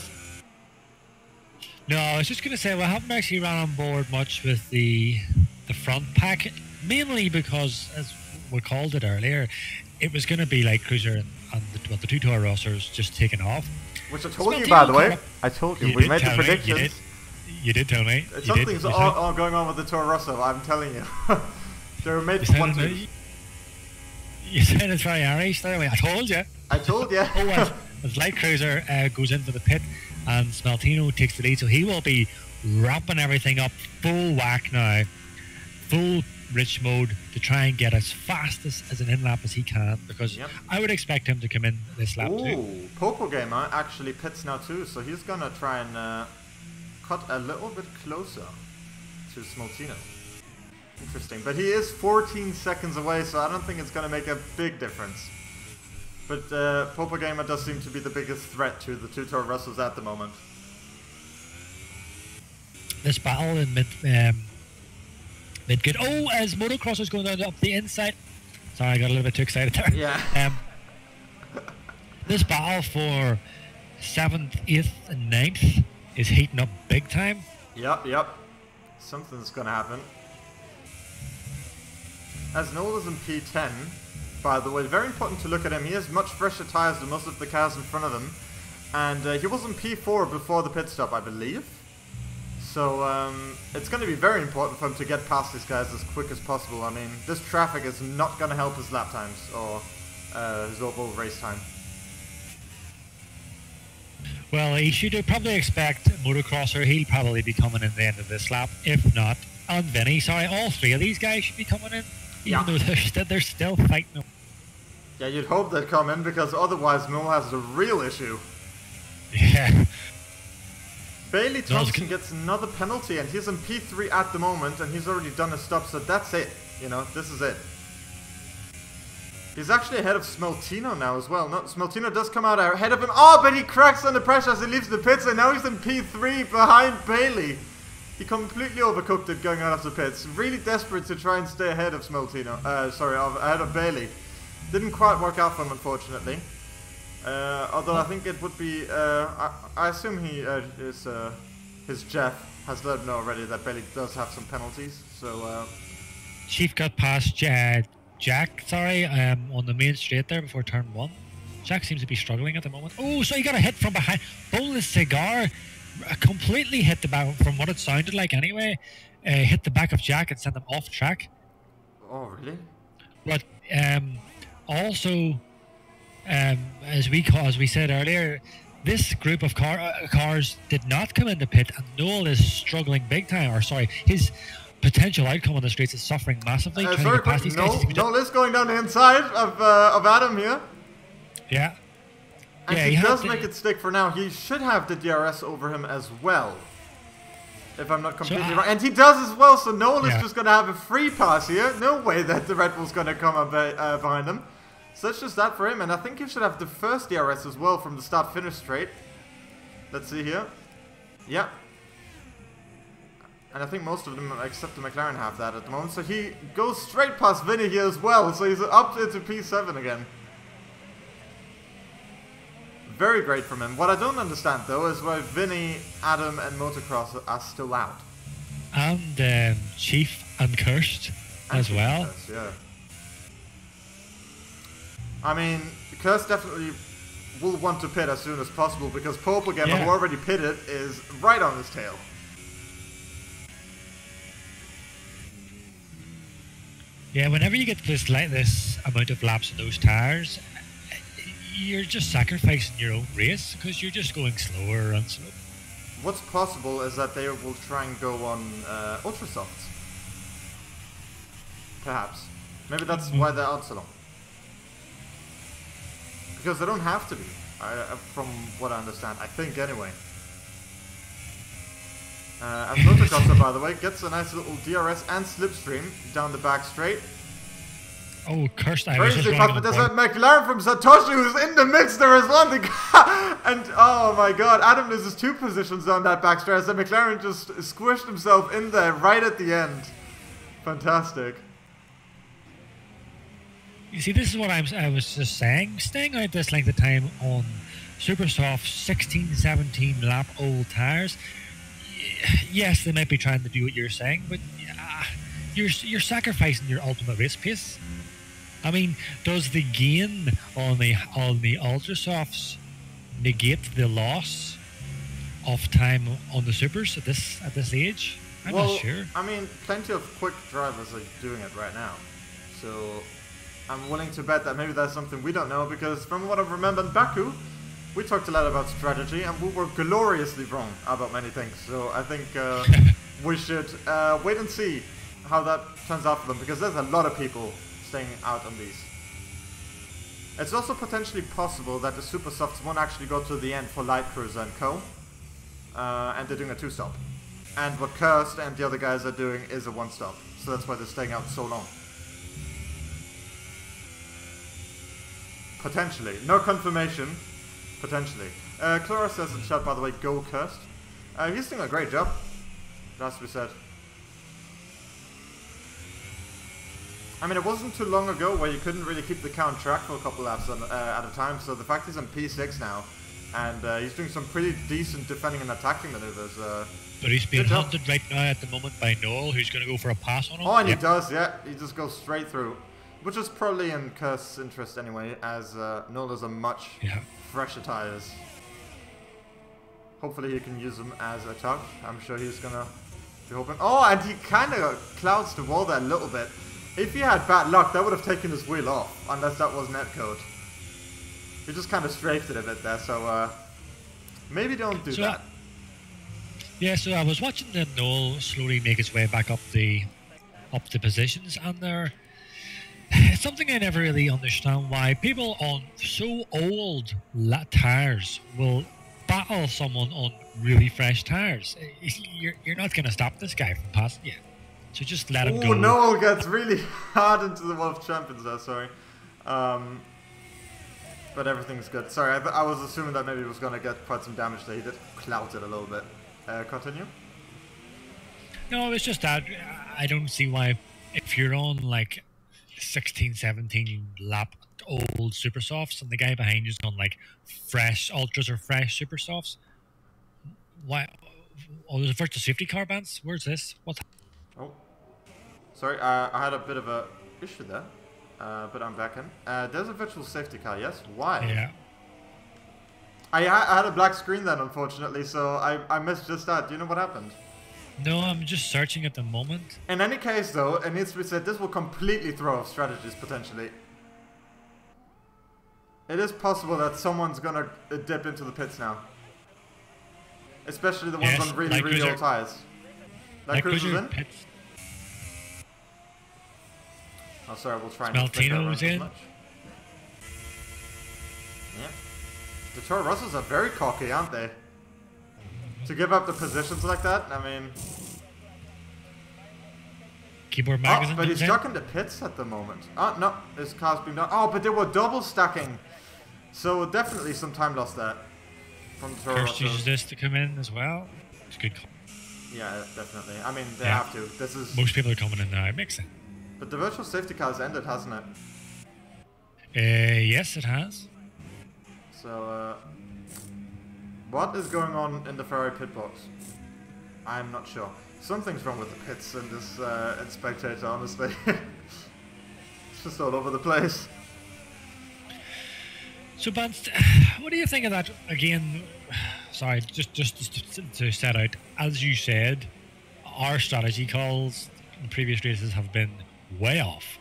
No, I was just going to say, we haven't actually run on board much with the front pack, mainly because, as we called it earlier, it was going to be like Cruiser and the 2 Toro Rossers just taking off. Which I told you, by the way. I told you. We made the predictions. You did tell me. Something's all going on with the Toro Rosso, I'm telling you. They were made for one thing. You said it's very Irish there. I told you. I told you. As Light Cruiser goes into the pit and Smeltino takes the lead, so he will be wrapping everything up full whack now. Full rich mode to try and get as fast as an in lap as he can, because I would expect him to come in this lap too. Popo Gamer actually pits now too, so he's gonna try and cut a little bit closer to Smoltino. Interesting, but he is 14 seconds away, so I don't think it's gonna make a big difference. But Popo Gamer does seem to be the biggest threat to the 2 Toro Rossos at the moment. This battle in mid good. Oh, as Motocrosser's going down up the inside. Sorry, I got a little bit too excited there. Yeah. This battle for 7th, 8th, and 9th is heating up big time. Yep. Something's going to happen. As Noel is in P10, by the way, very important to look at him. He has much fresher tyres than most of the cars in front of him. And he was in P4 before the pit stop, I believe. So it's going to be very important for him to get past these guys as quick as possible. I mean, this traffic is not going to help his lap times or his overall race time. Well, he should probably expect Motocrosser. He'll probably be coming in the end of this lap. If not, and Vinny, sorry, all three of these guys should be coming in. Even though they're still fighting. Yeah, you'd hope they'd come in because otherwise Mill has a real issue. Yeah. Bailey Thompson gets another penalty and he's in P3 at the moment and he's already done a stop, so that's it. You know, this is it. He's actually ahead of Smeltino now as well. No, Smeltino does come out ahead of him. Oh, but he cracks under pressure as he leaves the pits and now he's in P3 behind Bailey. He completely overcooked it going out of the pits. Really desperate to try and stay ahead of Smeltino. Ahead of Bailey. Didn't quite work out for him, unfortunately. Although I think it would be... I assume his Jeff has let him know already that Bailey does have some penalties. So... Chief got past Jack, on the main straight there before turn 1. Jack seems to be struggling at the moment. Oh, so he got a hit from behind. Boneless Cigar completely hit the back, from what it sounded like anyway, hit the back of Jack and sent him off track. Oh, really? But also, as we said earlier, this group of cars did not come into pit, and Noel is struggling big time. Or sorry, his potential outcome on the streets is suffering massively. Trying to get past these guys. Noel is going down the inside of Adam here. Yeah. And he does make it stick for now. He should have the DRS over him as well, if I'm not completely wrong. And he does as well, so Noel is just going to have a free pass here. No way that the Red Bull's going to come up behind him. So that's just that for him. And I think he should have the first DRS as well from the start-finish straight. Let's see here. Yeah. And I think most of them, except the McLaren, have that at the moment. So he goes straight past Vinny here as well. So he's up into P7 again. Very great from him. What I don't understand, though, is why Vinny, Adam, and Motocross are still out. And Chief and Kirst as well. Kirst, yeah. I mean, Kirst definitely will want to pit as soon as possible because Pope again, who already pitted, is right on his tail. Yeah, whenever you get this amount of laps in those tires, you're just sacrificing your own race because you're just going slower and slower. What's possible is that they will try and go on ultra softs. Perhaps. Maybe that's why they're out so long. Because they don't have to be, from what I understand. I think anyway. And Motocross, by the way, gets a nice little DRS and slipstream down the back straight. Oh, cursed! Crazy fuck, but there's a McLaren from Satoshi who's in the mix there as well. And oh my god, Adam loses 2 positions on that back straight. So McLaren just squished himself in there right at the end. Fantastic. You see, this is what I was just saying. Staying out this length of time on super soft 16, 17 lap old tires. Yes, they might be trying to do what you're saying, but you're sacrificing your ultimate race pace. I mean, does the gain on the ultra softs negate the loss of time on the supers at this age? I'm not sure. I mean, plenty of quick drivers are doing it right now, so I'm willing to bet that maybe that's something we don't know, because from what I remember in Baku, we talked a lot about strategy and we were gloriously wrong about many things. So I think we should wait and see how that turns out for them, because there's a lot of people staying out on these. It's also potentially possible that the super softs won't actually go to the end for Light Cruiser and Co. And they're doing a 2-stop. And what Kirst and the other guys are doing is a 1-stop. So that's why they're staying out so long. Potentially. No confirmation. Potentially. Clara says in chat, by the way, go Kirst. He's doing a great job. It has to be said. I mean, it wasn't too long ago where you couldn't really keep the car on track for a couple laps at a time, so the fact he's on P6 now, and he's doing some pretty decent defending and attacking maneuvers. But he's being hunted right now at the moment by Noel, who's going to go for a pass on him. Oh, and he does, yeah. He just goes straight through, which is probably in Kirst's interest anyway, as Noel has a much fresher tyres. Hopefully he can use them as a tuck. I'm sure he's going to be hoping. Oh, and he kind of clouds the wall there a little bit. If he had bad luck, that would have taken his wheel off, unless that was netcode. He just kind of strafed it a bit there, so Maybe don't do that. Yeah, so I was watching the Noel slowly make his way back up the positions, and it's something I never really understand why people on so old tires will battle someone on really fresh tires. You're not going to stop this guy from passing you, so just let him go. Noel gets really hard into the Wolf Champions there, sorry. But everything's good. Sorry, I was assuming that maybe he was going to get quite some damage there. He did clout it a little bit. Continue? No, it's just that I don't see why, if you're on like 16, 17 lap old super softs and the guy behind you's on like fresh ultras or fresh super softs, why? Oh, there's a virtual safety car, Bance. Where's this? What? Oh, sorry, I had a bit of a issue there, but I'm back in. There's a virtual safety car, yes? Why? Yeah. I had a black screen then, unfortunately, so I missed just that. Do you know what happened? No, I'm just searching at the moment. In any case, though, it needs to be said, this will completely throw off strategies, potentially. It is possible that someone's gonna dip into the pits now. Especially the ones on really, really old tires. Like Cruiser's in? Pits. Oh, sorry, we'll try and Thimo's in. Yeah. The Toro Rossos are very cocky, aren't they? To give up the positions like that, I mean... Keyboard magazine. Oh, but he's stuck in the pits at the moment. Oh, no, his car's been done. Oh, but they were double stacking. So definitely some time lost there. From the Toro First uses this to come in as well. It's a good call. Yeah, definitely. I mean, they have to. This is... Most people are coming in now. It makes sense. But the virtual safety car's ended, hasn't it? Yes, it has. So, what is going on in the Ferrari pit box? I'm not sure. Something's wrong with the pits in this in Spectator, honestly. It's just all over the place. So, Bance, what do you think of that? Again, sorry, just to set out, as you said, our strategy calls in previous races have been way off.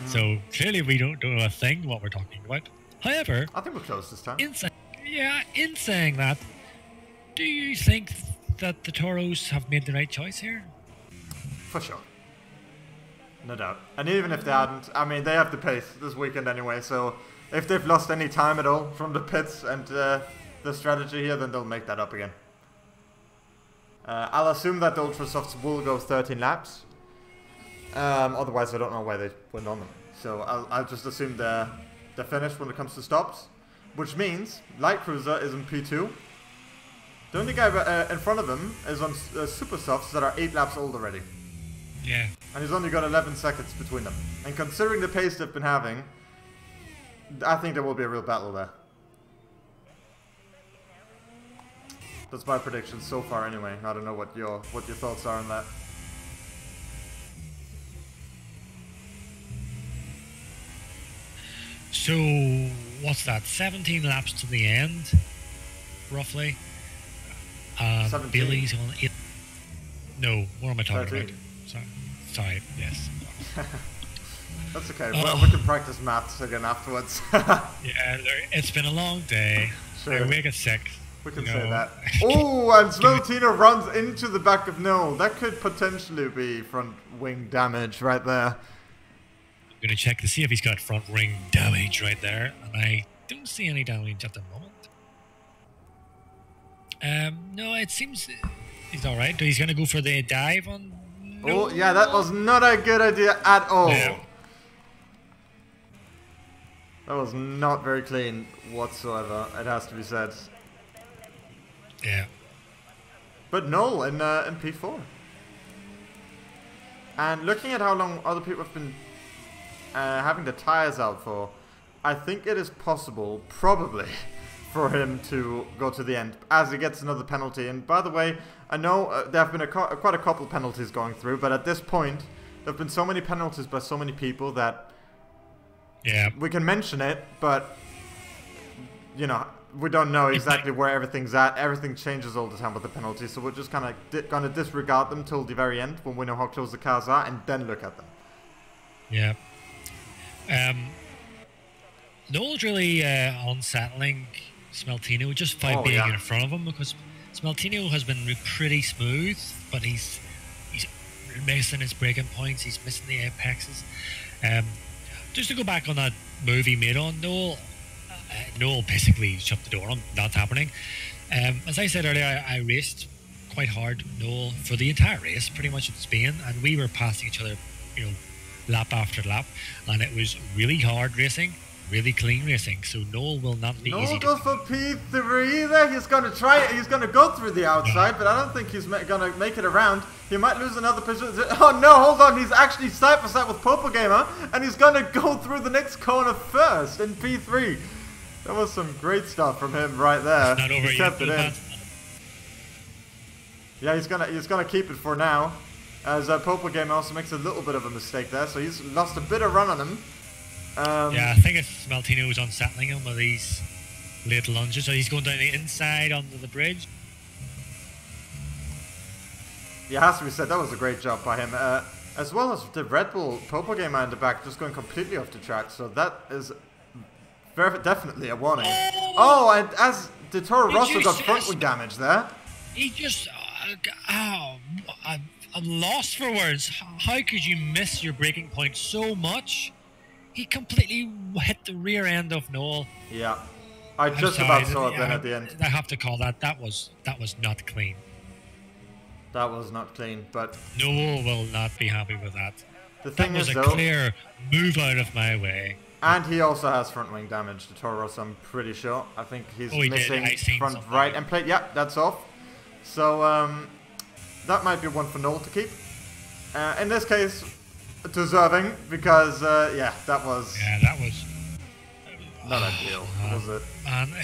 So clearly we don't know a thing what we're talking about. However, I think we're close this time. In saying that, do you think that the Toros have made the right choice here? For sure. No doubt. And even if they hadn't, I mean, they have the pace this weekend anyway, so if they've lost any time at all from the pits and the strategy here, then they'll make that up again. I'll assume that the Ultrasofts will go 13 laps. Otherwise, I don't know why they went on them. So I'll just assume they're finished when it comes to stops. Which means Light Cruiser is in P2. The only guy in front of him is on Super Softs that are 8 laps old already. Yeah. And he's only got 11 seconds between them. And considering the pace they've been having, I think there will be a real battle there. That's my prediction so far anyway. I don't know what your thoughts are on that. So, what's that? 17 laps to the end, roughly. 17. Billy's on 8. No, what am I talking 13. about? Sorry, yes. That's okay. We can practice maths again afterwards. Yeah, it's been a long day. Sure. I wake at 6. We can say that. Oh, and Smeltino runs into the back of Noel. That could potentially be front wing damage right there. I'm going to check to see if he's got front wing damage right there. And I don't see any damage at the moment. No, it seems he's alright. He's going to go for the dive on... No. Oh, yeah, that was not a good idea at all. No. That was not very clean whatsoever, it has to be said. Yeah. But Noel in P4. And looking at how long other people have been having the tires out for, I think it is possible, probably, for him to go to the end as he gets another penalty. And by the way, I know there have been quite a couple penalties going through, but at this point, there have been so many penalties by so many people that we can mention it, but you know, we don't know exactly where everything's at. Everything changes all the time with the penalties, so we're just kind of going to disregard them till the very end when we know how close the cars are, and then look at them. Yeah. Noel's really unsettling Smeltino just by being in front of him, because Smeltino has been pretty smooth, but he's missing his breaking points, he's missing the apexes. Just to go back on that move he made on Noel, Noel basically shut the door on that's happening. As I said earlier, I raced quite hard Noel for the entire race, pretty much in Spain, and we were passing each other, you know, lap after lap, and it was really hard racing, really clean racing. So Noel will not be easy. Noel goes for P3 there. He's going to try it. He's going to go through the outside, but I don't think he's going to make it around. He might lose another position. Oh no, hold on. He's actually side by side with Purple Gamer, and he's going to go through the next corner first in P3. That was some great stuff from him right there. It's not over he kept it in. Yeah, he's gonna keep it for now, as Purple Gamer also makes a little bit of a mistake there, so he's lost a bit of run on him. Yeah, I think it's Smeltino who's unsettling him with these late lunges, so he's going down the inside onto the bridge. Yeah, has to be said, that was a great job by him. As well as the Red Bull Purple Gamer in the back just going completely off the track, so that is very definitely a warning. Oh, and as the Toro Rosso got front wing damage there. He just... I'm lost for words. How could you miss your braking point so much? He completely hit the rear end of Noel. Yeah, I just about saw it then at the end. I have to call that. That was not clean. That was not clean, but Noel will not be happy with that. The thing is, that was a clear move out of my way. And he also has front wing damage, the Toro Rosso, I'm pretty sure. I think he's missing front right end plate. Yeah, that's off. So that might be one for Noel to keep. In this case, deserving, because yeah, that was not ideal, was it?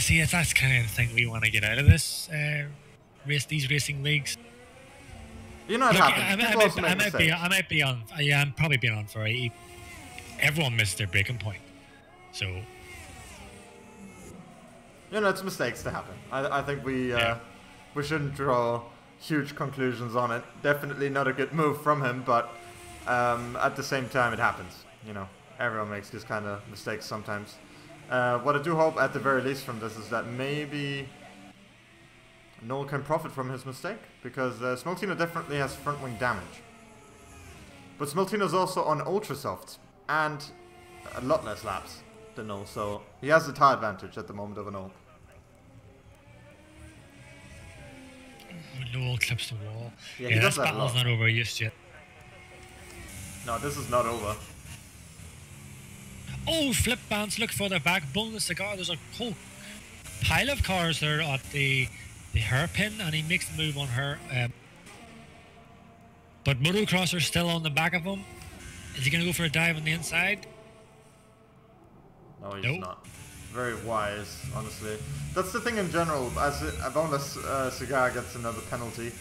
See, that's the kind of thing we want to get out of this these racing leagues. You know, it happens. I might be on. Yeah, I'm probably being on for it. Everyone missed their breaking point, so you know, it's mistakes to happen. I think we shouldn't draw huge conclusions on it. Definitely not a good move from him, but at the same time, it happens. You know, everyone makes these kind of mistakes sometimes. What I do hope, at the very least, from this is that maybe Noel can profit from his mistake, because Smeltino definitely has front wing damage. But Smeltino's also on ultra softs and a lot less laps than Noel, so he has the tire advantage at the moment over Noel. Noel clips the wall. Yeah, this battle's not over just yet. No, this is not over. Oh, flip bounce, look further back. Boneless cigar, there's a whole pile of cars there at the hairpin, and he makes the move on her. But Motocrosser's still on the back of him. Is he going to go for a dive on the inside? No, he's not. Very wise, honestly. That's the thing in general, as a boneless cigar gets another penalty.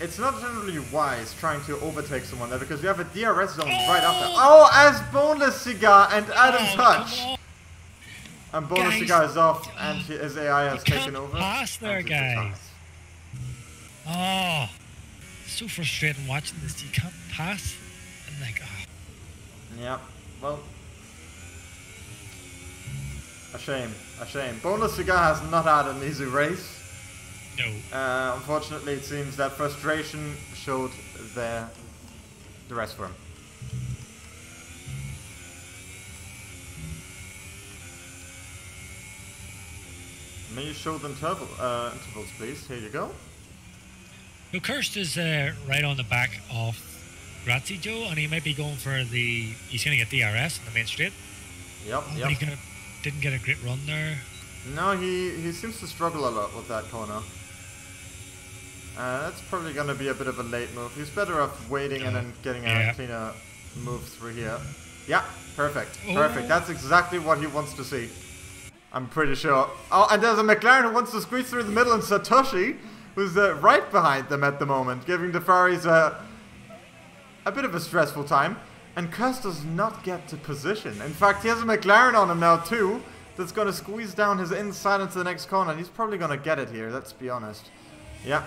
It's not generally wise trying to overtake someone there, because you have a DRS zone right after. Oh, as boneless cigar and Adam Touch. And boneless cigar is off, and his AI has taken over. Pass there, guys. Oh, so frustrating watching this. You can't pass. And like, oh. Yeah, well, a shame, a shame. Boneless cigar has not had an easy race. No. Unfortunately, it seems that frustration showed the rest for him. May you show the intervals, please? Here you go. So Kirst is right on the back of Grazzi Joe, and he might be going for he's going to get DRS in the main straight. Yep, But he didn't get a great run there. No, he seems to struggle a lot with that corner. That's probably going to be a bit of a late move. He's better off waiting and then getting a cleaner move through here. Yeah, perfect. Perfect. That's exactly what he wants to see. I'm pretty sure. Oh, and there's a McLaren who wants to squeeze through the middle, and Satoshi, who's right behind them at the moment, giving the Ferraris a bit of a stressful time. And Kirst does not get to position. In fact, he has a McLaren on him now too, that's going to squeeze down his inside into the next corner. And he's probably going to get it here, let's be honest. Yeah.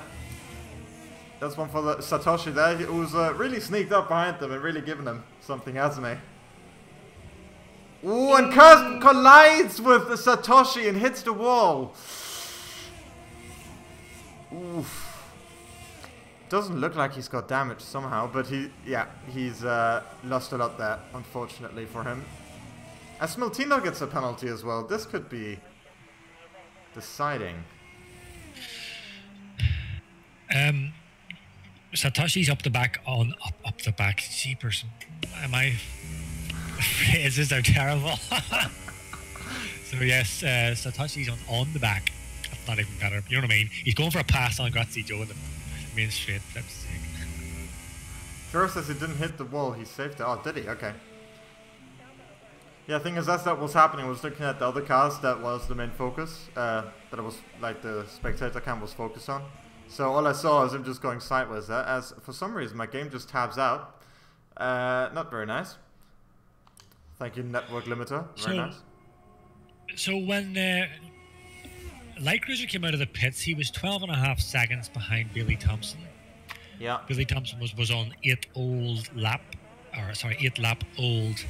That's one for the Satoshi there, who's really sneaked up behind them and really given them something, hasn't he? Ooh, and Curse collides with the Satoshi and hits the wall. Oof. Doesn't look like he's got damage somehow, but he's lost a lot there, unfortunately for him. As Smiltino gets a penalty as well, this could be deciding. Satoshi's up the back up the back. Jeepers, my phrases are terrible. So yes, Satoshi's on the back. That's not even better. You know what I mean? He's going for a pass on Grazie Joe in the main straight. That's sick. Sure says he didn't hit the wall. He saved it. Oh, did he? Okay. Yeah, the thing is, as that was happening, I was looking at the other cars. That was the main focus. That it was like the spectator cam was focused on. So all I saw was him just going sideways there. As for some reason my game just tabs out. Not very nice. Thank you, network limiter. Very nice. So when Light Cruiser came out of the pits, he was 12.5 seconds behind Billy Thompson. Yeah. Billy Thompson was on 8 lap old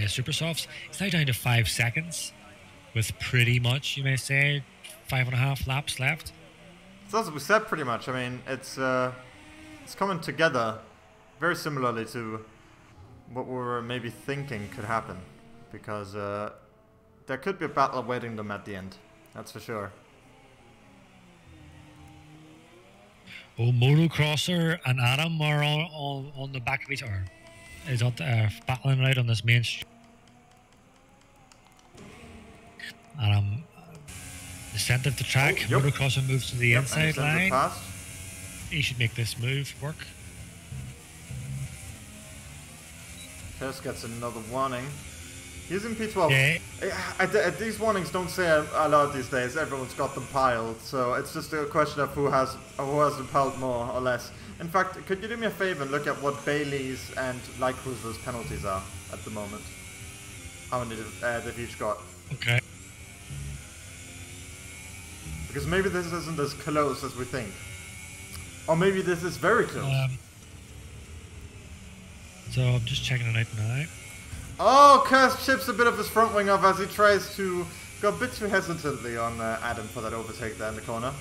Super Softs. It's now down to 5 seconds, with pretty much, you may say, 5.5 laps left. So as we said, pretty much. I mean, it's coming together very similarly to what we were maybe thinking could happen, because there could be a battle awaiting them at the end. That's for sure. Oh, Motocrosser and Adam are on the back of each other. Is not battling right on this main street. Adam, the centre of the track. Oh, yep. Motocrosser moves to the inside line. Past. He should make this move work. Just gets another warning. He's in P12. Yeah. These warnings don't say a lot these days. Everyone's got them piled, so it's just a question of who has them piled more or less. In fact, could you do me a favor and look at what Bailey's and Light Cruiser's penalties are at the moment? How many they've each got? Okay. Because maybe this isn't as close as we think. Or maybe this is very close. So I'm just checking it out now. Oh, Curse chips a bit of his front wing off as he tries to go a bit too hesitantly on Adam for that overtake there in the corner.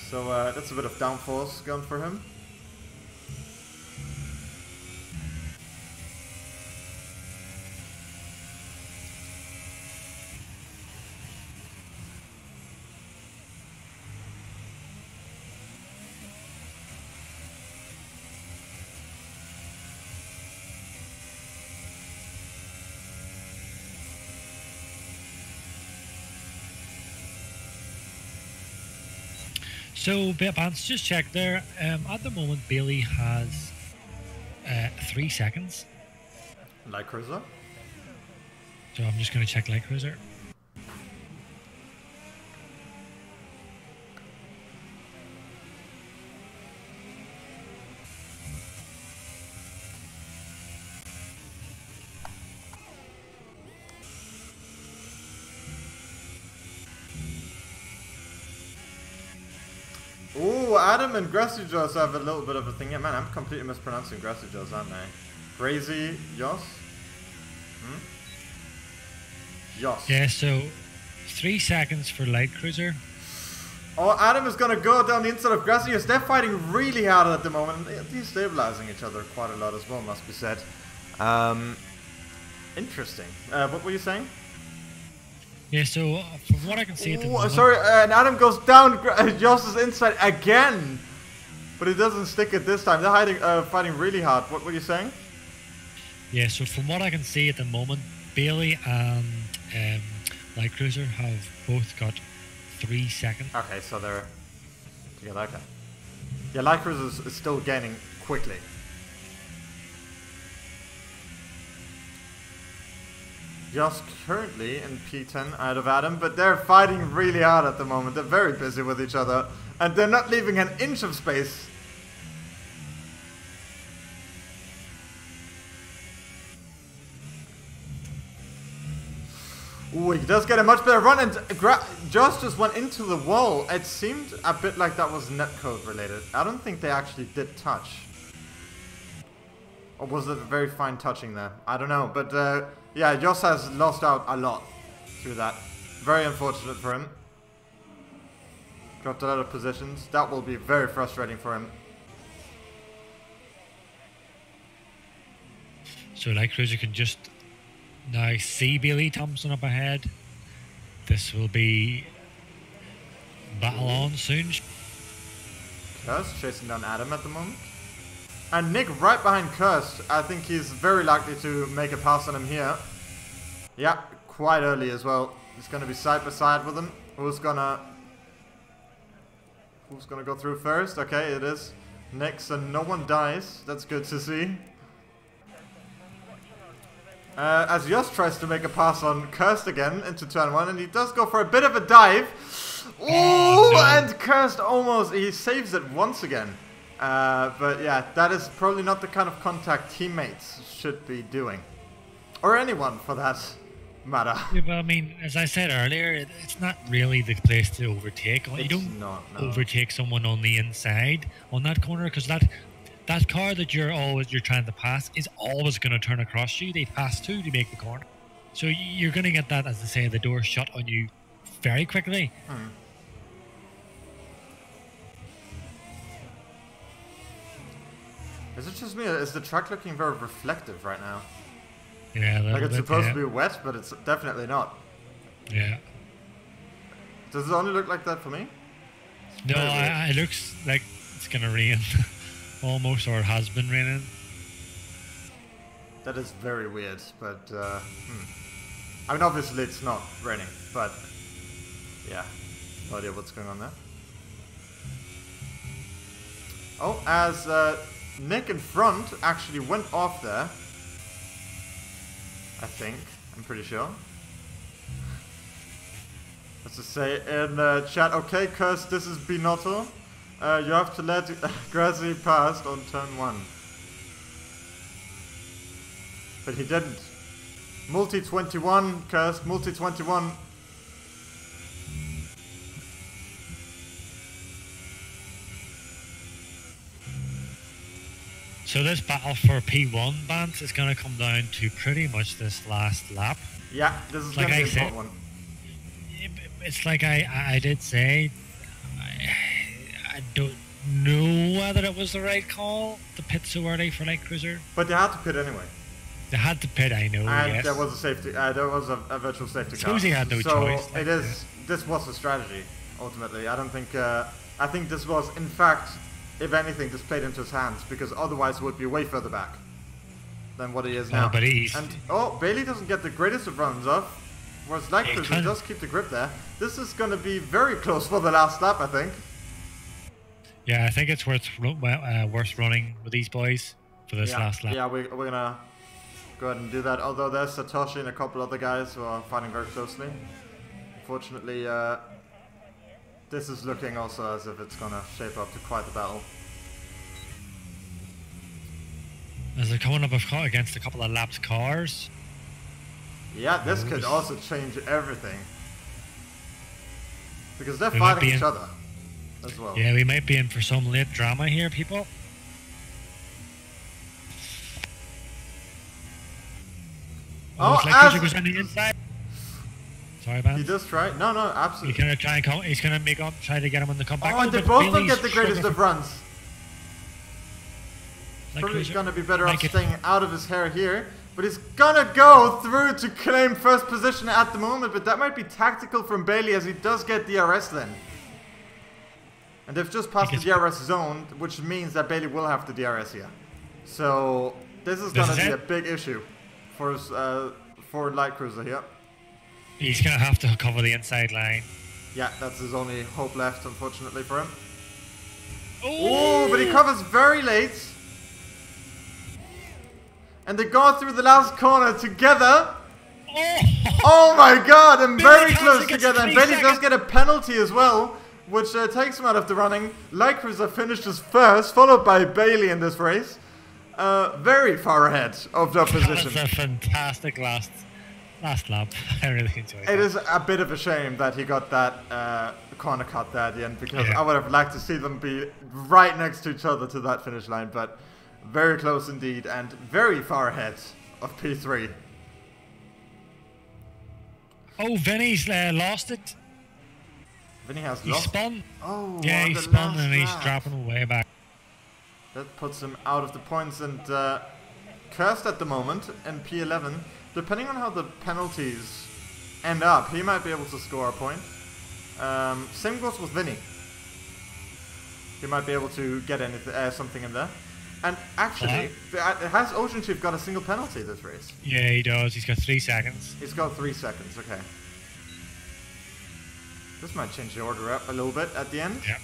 So that's a bit of downforce going for him. So, Bants, just check there. At the moment, Bailey has 3 seconds. Light Cruiser? So I'm just going to check Light Cruiser. Ooh, Adam and Grassy-Jaws have a little bit of a thing. Yeah, man, I'm completely mispronouncing Grassy-Jaws, aren't I? Grazy-Jaws? Jaws. Yeah, so 3 seconds for Light Cruiser. Oh, Adam is going to go down the inside of Grassy-Jaws. They're fighting really hard at the moment. They're destabilizing each other quite a lot as well, must be said. Interesting. What were you saying? Yeah, so from what I can see at the moment... Sorry, and Adam goes down Joss's inside again. But he doesn't stick it this time. They're fighting really hard. What were you saying? Yeah, so from what I can see at the moment, Bailey and Light Cruiser have both got 3 seconds. Okay, so they're together. Okay. Yeah, Light Cruiser is still gaining quickly. Just currently in P10 out of Adam, but they're fighting really hard at the moment. They're very busy with each other, and they're not leaving an inch of space. Ooh, he does get a much better run, and Josh just went into the wall. It seemed a bit like that was netcode related. I don't think they actually did touch. Or was it a very fine touching there? I don't know, but Yeah, Jos has lost out a lot through that. Very unfortunate for him. Dropped a lot of positions. That will be very frustrating for him. So Light Cruiser can just now see Bailey Thompson up ahead. This will be battle on soon. Curse chasing down Adam at the moment. And Nick right behind Curse. I think he's very likely to make a pass on him here. Yeah, quite early as well. He's going to be side by side with him. Who's gonna go through first? Okay, it is Nick, so no one dies. That's good to see. As Just tries to make a pass on Cursed again into turn 1, and he does go for a bit of a dive. Ooh, oh, no. And Cursed almost, he saves it once again. But yeah, that is probably not the kind of contact teammates should be doing. Or anyone, for that matter. Yeah, but I mean, as I said earlier, it's not really the place to overtake. You don't overtake someone on the inside on that corner, because that car that you're trying to pass is always going to turn across you. They pass to make the corner, so you're going to get that, as I say, the door shut on you very quickly. Is it just me? Is the track looking very reflective right now? Yeah, like it's supposed to be wet, but it's definitely not. Yeah. Does it only look like that for me? No, it looks like it's going to rain. Almost, or it has been raining. That is very weird, but I mean, obviously it's not raining, but yeah, no idea what's going on there. Oh, as Nick in front actually went off there, I think, I'm pretty sure. Let's just say in chat, okay, Curse, this is Binotto. You have to let Grassy pass on turn 1. But he didn't. Multi-21, Curse, multi-21. So this battle for P1 bands is going to come down to pretty much this last lap. Yeah, this is going to be an important one. It's like I did say, I don't know whether it was the right call to pit so early for Light Cruiser. But they had to pit anyway. They had to pit, I know, and yes. there was a safety, there was a virtual safety car. Suppose he had no choice. So this was a strategy, ultimately. I don't think, I think this was, in fact, if anything, just played into his hands, because otherwise it would be way further back than what he is now. But Bailey doesn't get the greatest of runs off, whereas Light Cruiser does keep the grip there. This is going to be very close for the last lap, I think. Yeah, I think it's worth running with these boys for this last lap. Yeah, we're going to go ahead and do that, although there's Satoshi and a couple other guys who are fighting very closely. Unfortunately, this is looking also as if it's going to shape up to quite the battle. As they're coming up against a couple of lapped cars. Yeah, this could also change everything. Because they're fighting each other as well. Yeah, we might be in for some late drama here, people. Oh, Like goes on the inside. Sorry, man. He does try. No, absolutely. He's gonna try and come. He's gonna try to get him on the comeback. Oh, and they both don't get the greatest of runs. Probably gonna be better off staying out of his hair here. But he's gonna go through to claim first position at the moment. But that might be tactical from Bailey, as he does get DRS then. And they've just passed the DRS zone, which means that Bailey will have the DRS here. So this is gonna be a big issue for Light Cruiser here. He's gonna have to cover the inside line. Yeah, that's his only hope left, unfortunately for him. Oh, but he covers very late. And they go through the last corner together. Oh my god, and very close together. And Bailey does get a penalty as well, which takes him out of the running. Light Cruiser finishes first, followed by Bailey in this race. Very far ahead of the opposition. That was a fantastic last lap. I really enjoyed it. It is a bit of a shame that he got that corner cut there at the end, because I would have liked to see them be right next to each other to that finish line, but very close indeed, and very far ahead of P3. Oh, Vinny's lost it. Vinny has He lost. spun. Oh, Yeah, on he the spun last and he's lap. dropping way back. That puts him out of the points and cursed at the moment in P11. Depending on how the penalties end up, he might be able to score a point. Same goes with Vinny. He might be able to get anything, something in there. And actually, has OceanChief got a single penalty this race? Yeah, he does. He's got 3 seconds. He's got 3 seconds, okay. This might change the order up a little bit at the end. Yeah.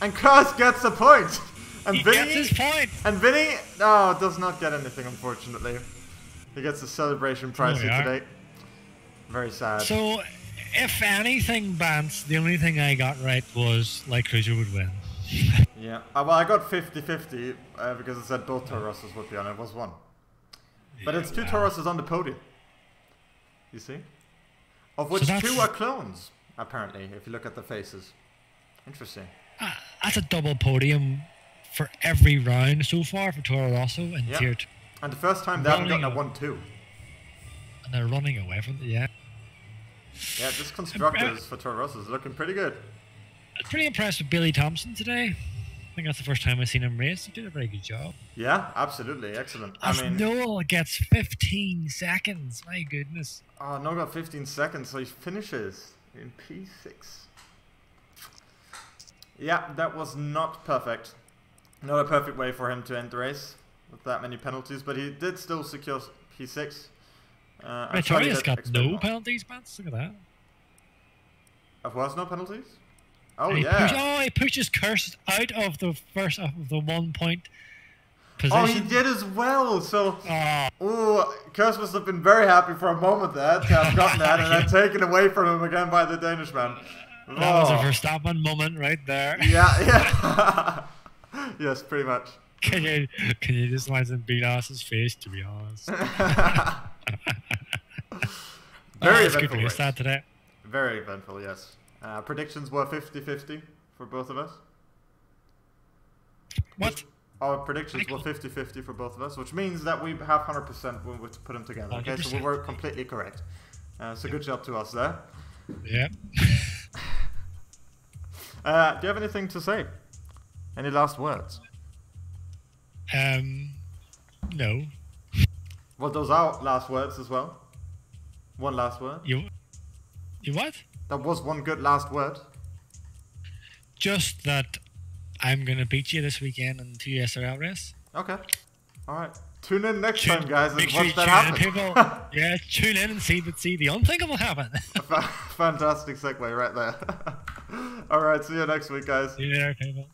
And Kurs gets a point! And He Vinny, gets his point! And Vinny, no, does not get anything, unfortunately. He gets a celebration prize here today. Very sad. So, if anything, Bance, the only thing I got right was like Cruiser would win. Yeah. Well, I got 50-50 because it said both Toro Rossos would be on. It was one. But it's 2 Toro Rossos on the podium. You see? Of which 2 are clones, apparently, if you look at the faces. Interesting. That's a double podium for every round so far for Toro Rosso and Tier 2. And the first time they haven't gotten a 1-2. And they're running away from it, yeah. Yeah, this constructors for Toro Rosso is looking pretty good. I'm pretty impressed with Billy Thompson today. I think that's the first time I've seen him race. He did a very good job. Yeah, absolutely. Excellent. As Noel gets 15 seconds. My goodness. Oh, Noel got 15 seconds, so he finishes in P6. Yeah, that was not perfect. Not a perfect way for him to end the race with that many penalties, but he did still secure P6. Victoria's got no penalties, Bance. Look at that. There was no penalties? Oh, he pushes Kurs out of the first of the 1 point position. Oh, he did as well. So, Kurs must have been very happy for a moment there to have gotten that and then taken away from him again by the Danishman. That was a Verstappen moment right there. Yeah. Yes, pretty much. Can you just imagine Binoss's face, to be honest? Very eventful race. Today. Very eventful, yes. Predictions were 50-50 for both of us. What? Our predictions were 50-50 for both of us, which means that we have 100% when we put them together. Okay, 100%. So we were completely correct. So good job to us there. Yeah. Do you have anything to say? Any last words? No. Well, those are last words as well. One last word. You what? That was one good last word. Just that I'm going to beat you this weekend in 2 SLR race. Okay. Alright. Tune in next time, guys, and watch that happen. Yeah, tune in and see the unthinkable happen. Fantastic segue right there. Alright, see you next week, guys. See you there, people.